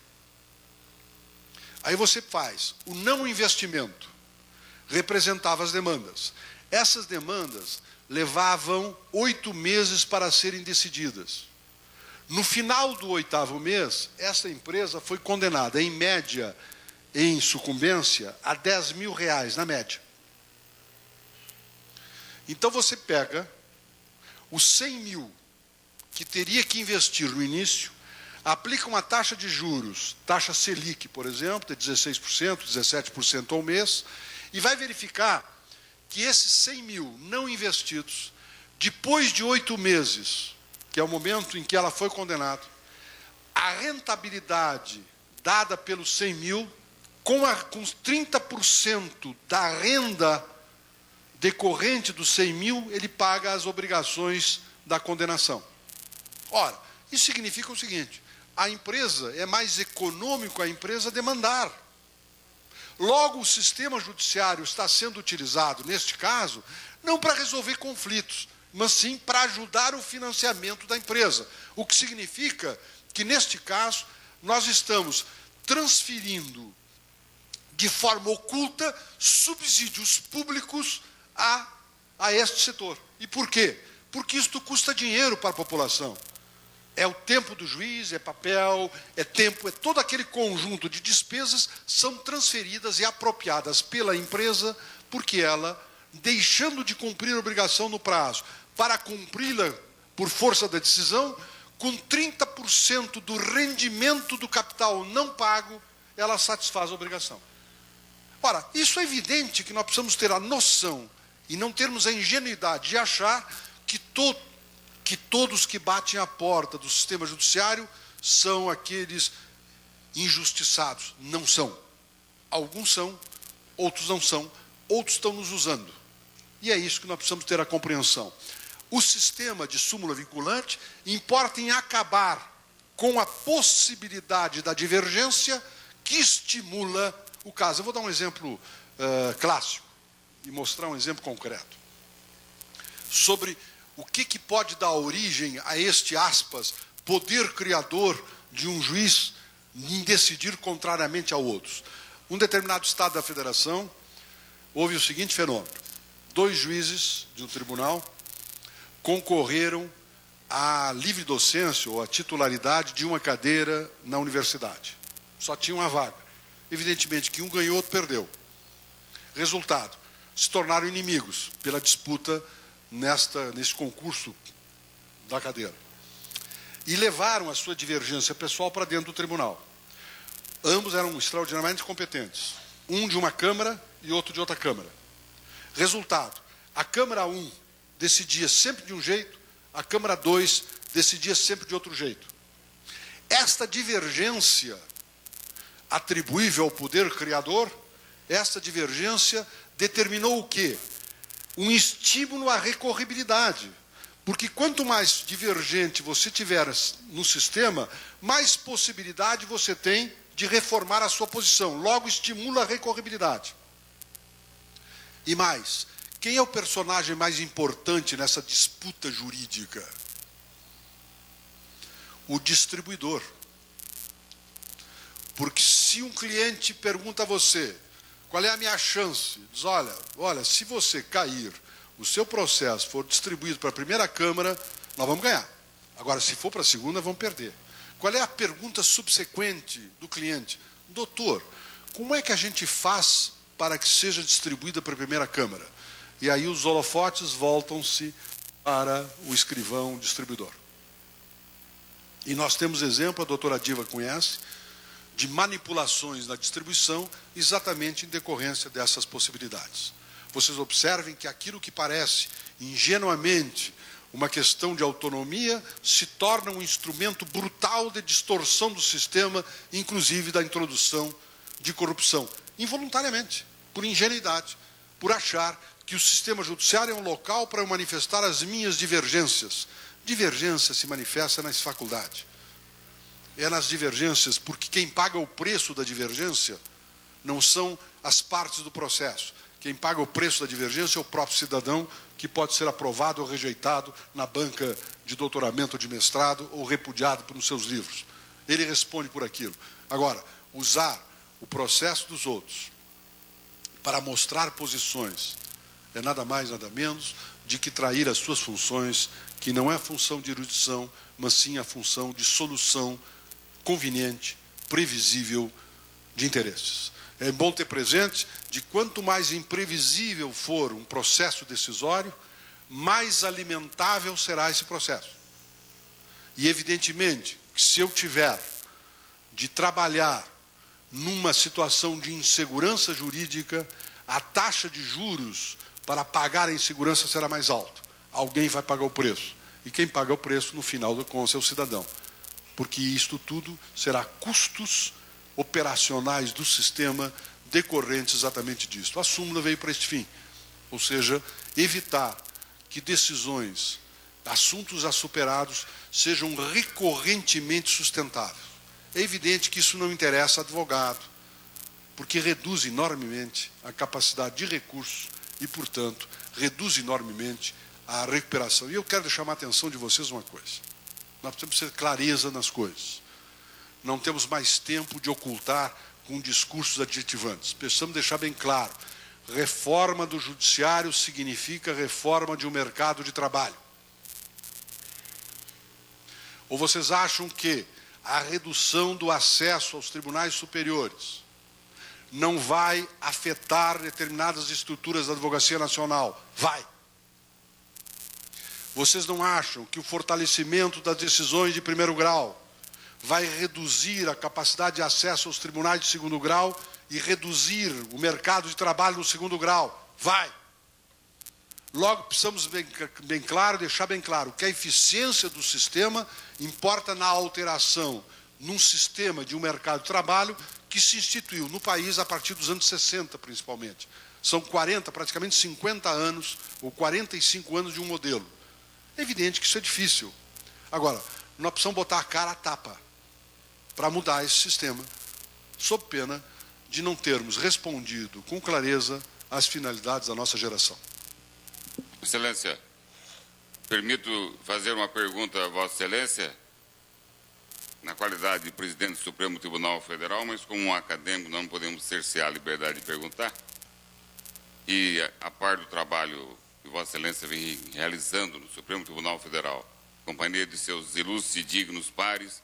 Aí você faz, o não investimento representava as demandas. Essas demandas levavam 8 meses para serem decididas. No final do 8º mês, essa empresa foi condenada, em média, em sucumbência, a R$10 mil, na média. Então você pega os 100 mil que teria que investir no início, aplica uma taxa de juros, taxa Selic, por exemplo, de 16%, 17% ao mês, e vai verificar que esses 100 mil não investidos, depois de 8 meses, que é o momento em que ela foi condenada, a rentabilidade dada pelos 100 mil, com 30% da renda decorrente dos 100 mil, ele paga as obrigações da condenação. Ora, isso significa o seguinte, a empresa, é mais econômico a empresa demandar. Logo, o sistema judiciário está sendo utilizado, neste caso, não para resolver conflitos, mas sim para ajudar o financiamento da empresa. O que significa que, neste caso, nós estamos transferindo de forma oculta subsídios públicos a este setor. E por quê? Porque isto custa dinheiro para a população. É o tempo do juiz, é papel, é tempo, é todo aquele conjunto de despesas são transferidas e apropriadas pela empresa porque ela, deixando de cumprir a obrigação no prazo, para cumpri-la por força da decisão, com 30% do rendimento do capital não pago, ela satisfaz a obrigação. Ora, isso é evidente que nós precisamos ter a noção e não termos a ingenuidade de achar que todos que batem à porta do sistema judiciário são aqueles injustiçados. Não são. Alguns são, outros não são, outros estão nos usando. E é isso que nós precisamos ter a compreensão. O sistema de súmula vinculante importa em acabar com a possibilidade da divergência que estimula o caso. Eu vou dar um exemplo clássico e mostrar um exemplo concreto sobre o que pode dar origem a este, aspas, poder criador de um juiz em decidir contrariamente a outros. Um determinado estado da federação, houve o seguinte fenômeno. 2 juízes de um tribunal concorreram à livre docência ou à titularidade de uma cadeira na universidade. Só tinha uma vaga. Evidentemente que um ganhou, outro perdeu. Resultado, se tornaram inimigos pela disputa nesse concurso da cadeira. E levaram a sua divergência pessoal para dentro do tribunal. Ambos eram extraordinariamente competentes. Um de uma Câmara e outro de outra Câmara. Resultado, a Câmara 1 decidia sempre de um jeito, a Câmara 2 decidia sempre de outro jeito. Esta divergência atribuível ao poder criador, esta divergência determinou o quê? Um estímulo à recorribilidade. Porque quanto mais divergente você tiver no sistema, mais possibilidade você tem de reformar a sua posição. Logo, estimula a recorribilidade. E mais, quem é o personagem mais importante nessa disputa jurídica? O distribuidor. Porque se um cliente pergunta a você, qual é a minha chance? Diz, olha, se você cair, o seu processo for distribuído para a primeira Câmara, nós vamos ganhar. Agora, se for para a segunda, vamos perder. Qual é a pergunta subsequente do cliente? Doutor, como é que a gente faz para que seja distribuída para a primeira Câmara? E aí os holofotes voltam-se para o escrivão distribuidor. E nós temos exemplo, a doutora Diva conhece, de manipulações na distribuição exatamente em decorrência dessas possibilidades. Vocês observem que aquilo que parece ingenuamente uma questão de autonomia se torna um instrumento brutal de distorção do sistema, inclusive da introdução de corrupção, involuntariamente, por ingenuidade, por achar que o sistema judiciário é um local para eu manifestar as minhas divergências. Divergência se manifesta nas faculdades. É nas divergências, porque quem paga o preço da divergência não são as partes do processo. Quem paga o preço da divergência é o próprio cidadão, que pode ser aprovado ou rejeitado na banca de doutoramento ou de mestrado ou repudiado nos seus livros. Ele responde por aquilo. Agora, usar o processo dos outros para mostrar posições é nada mais, nada menos de que trair as suas funções, que não é a função de erudição, mas sim a função de solução conveniente, previsível de interesses. É bom ter presente de quanto mais imprevisível for um processo decisório, mais alimentável será esse processo. E evidentemente, que se eu tiver de trabalhar numa situação de insegurança jurídica, a taxa de juros para pagar a insegurança será mais alta. Alguém vai pagar o preço. E quem paga o preço, no final do conto, é o cidadão. Porque isto tudo será custos operacionais do sistema decorrentes exatamente disso. A súmula veio para este fim. Ou seja, evitar que decisões, assuntos a superados, sejam recorrentemente sustentáveis. É evidente que isso não interessa advogado, porque reduz enormemente a capacidade de recurso e, portanto, reduz enormemente a recuperação. E eu quero chamar a atenção de vocês uma coisa. Nós precisamos ter clareza nas coisas. Não temos mais tempo de ocultar com discursos adjetivantes. Precisamos deixar bem claro. Reforma do judiciário significa reforma de um mercado de trabalho. Ou vocês acham que a redução do acesso aos tribunais superiores não vai afetar determinadas estruturas da Advocacia Nacional? Vai. Vocês não acham que o fortalecimento das decisões de primeiro grau vai reduzir a capacidade de acesso aos tribunais de segundo grau e reduzir o mercado de trabalho no segundo grau? Vai. Logo, precisamos deixar bem claro que a eficiência do sistema importa na alteração num sistema de um mercado de trabalho que se instituiu no país a partir dos anos 60, principalmente. São 40, praticamente 50 anos, ou 45 anos de um modelo. É evidente que isso é difícil. Agora, nós precisamos botar a cara à tapa para mudar esse sistema, sob pena de não termos respondido com clareza às finalidades da nossa geração. Excelência, permito fazer uma pergunta a Vossa Excelência, na qualidade de presidente do Supremo Tribunal Federal, mas como um acadêmico não podemos cercear a liberdade de perguntar. E, a par do trabalho que Vossa Excelência vem realizando no Supremo Tribunal Federal, companhia de seus ilustres e dignos pares,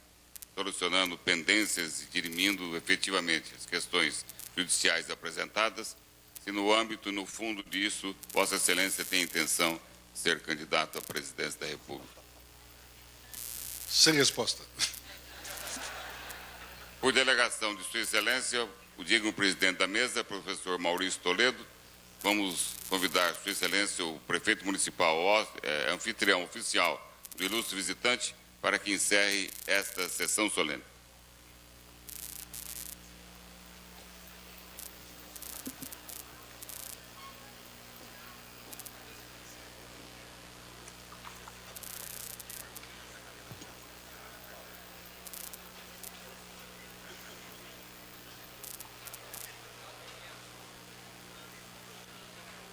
solucionando pendências e dirimindo efetivamente as questões judiciais apresentadas, se no âmbito e no fundo disso, Vossa Excelência tem intenção de ser candidato à presidência da República? Sem resposta. Por delegação de Sua Excelência, o digno presidente da mesa, professor Maurício Toledo, vamos convidar Sua Excelência, o prefeito municipal, anfitrião oficial do ilustre visitante, para que encerre esta sessão solene.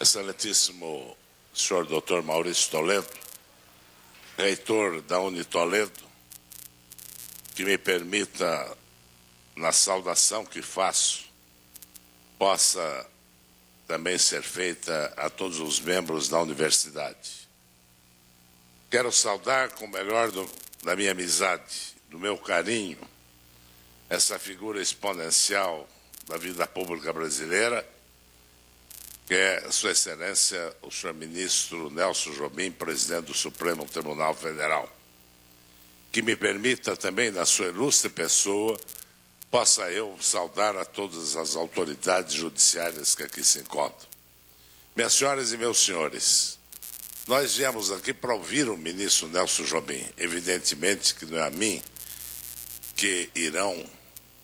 Excelentíssimo senhor Dr. Maurício Toledo, reitor da Unitoledo, que me permita, na saudação que faço, possa também ser feita a todos os membros da universidade. Quero saudar com o melhor da minha amizade, do meu carinho, essa figura exponencial da vida pública brasileira, que é Sua Excelência, o senhor ministro Nelson Jobim, presidente do Supremo Tribunal Federal. Que me permita também, na sua ilustre pessoa, possa eu saudar a todas as autoridades judiciárias que aqui se encontram. Minhas senhoras e meus senhores, nós viemos aqui para ouvir o ministro Nelson Jobim. Evidentemente que não é a mim que irão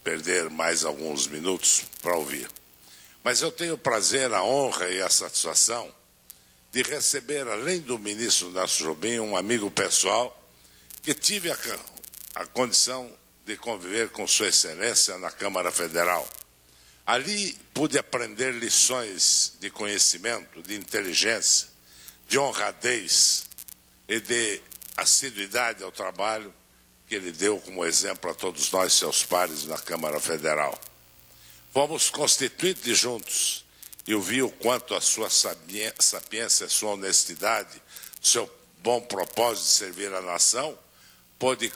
perder mais alguns minutos para ouvir. Mas eu tenho o prazer, a honra e a satisfação de receber, além do ministro Nelson Jobim, um amigo pessoal que tive a condição de conviver com Sua Excelência na Câmara Federal. Ali pude aprender lições de conhecimento, de inteligência, de honradez e de assiduidade ao trabalho que ele deu como exemplo a todos nós, seus pares, na Câmara Federal. Fomos constituintes juntos e eu vi o quanto a sua sapiência, a sua honestidade, o seu bom propósito de servir a nação, pôde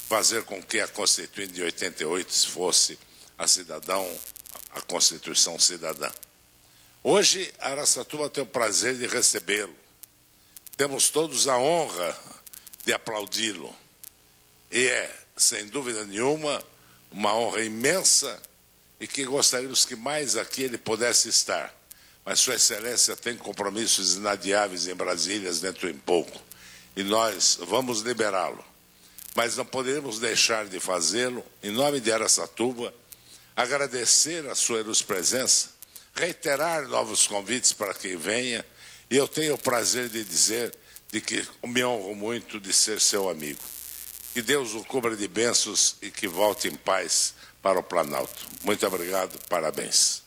fazer com que a Constituinte de 88 fosse a Constituição Cidadã. Hoje, Araçatuba tem o prazer de recebê-lo. Temos todos a honra de aplaudi-lo. E é, sem dúvida nenhuma, uma honra imensa e que gostaríamos que mais aqui ele pudesse estar. Mas Sua Excelência tem compromissos inadiáveis em Brasília dentro de pouco. E nós vamos liberá-lo. Mas não poderemos deixar de fazê-lo, em nome de Araçatuba, agradecer a sua ilustre presença, reiterar novos convites para que venha, e eu tenho o prazer de dizer de que me honro muito de ser seu amigo. Que Deus o cubra de bênçãos e que volte em paz para o Planalto. Muito obrigado, parabéns.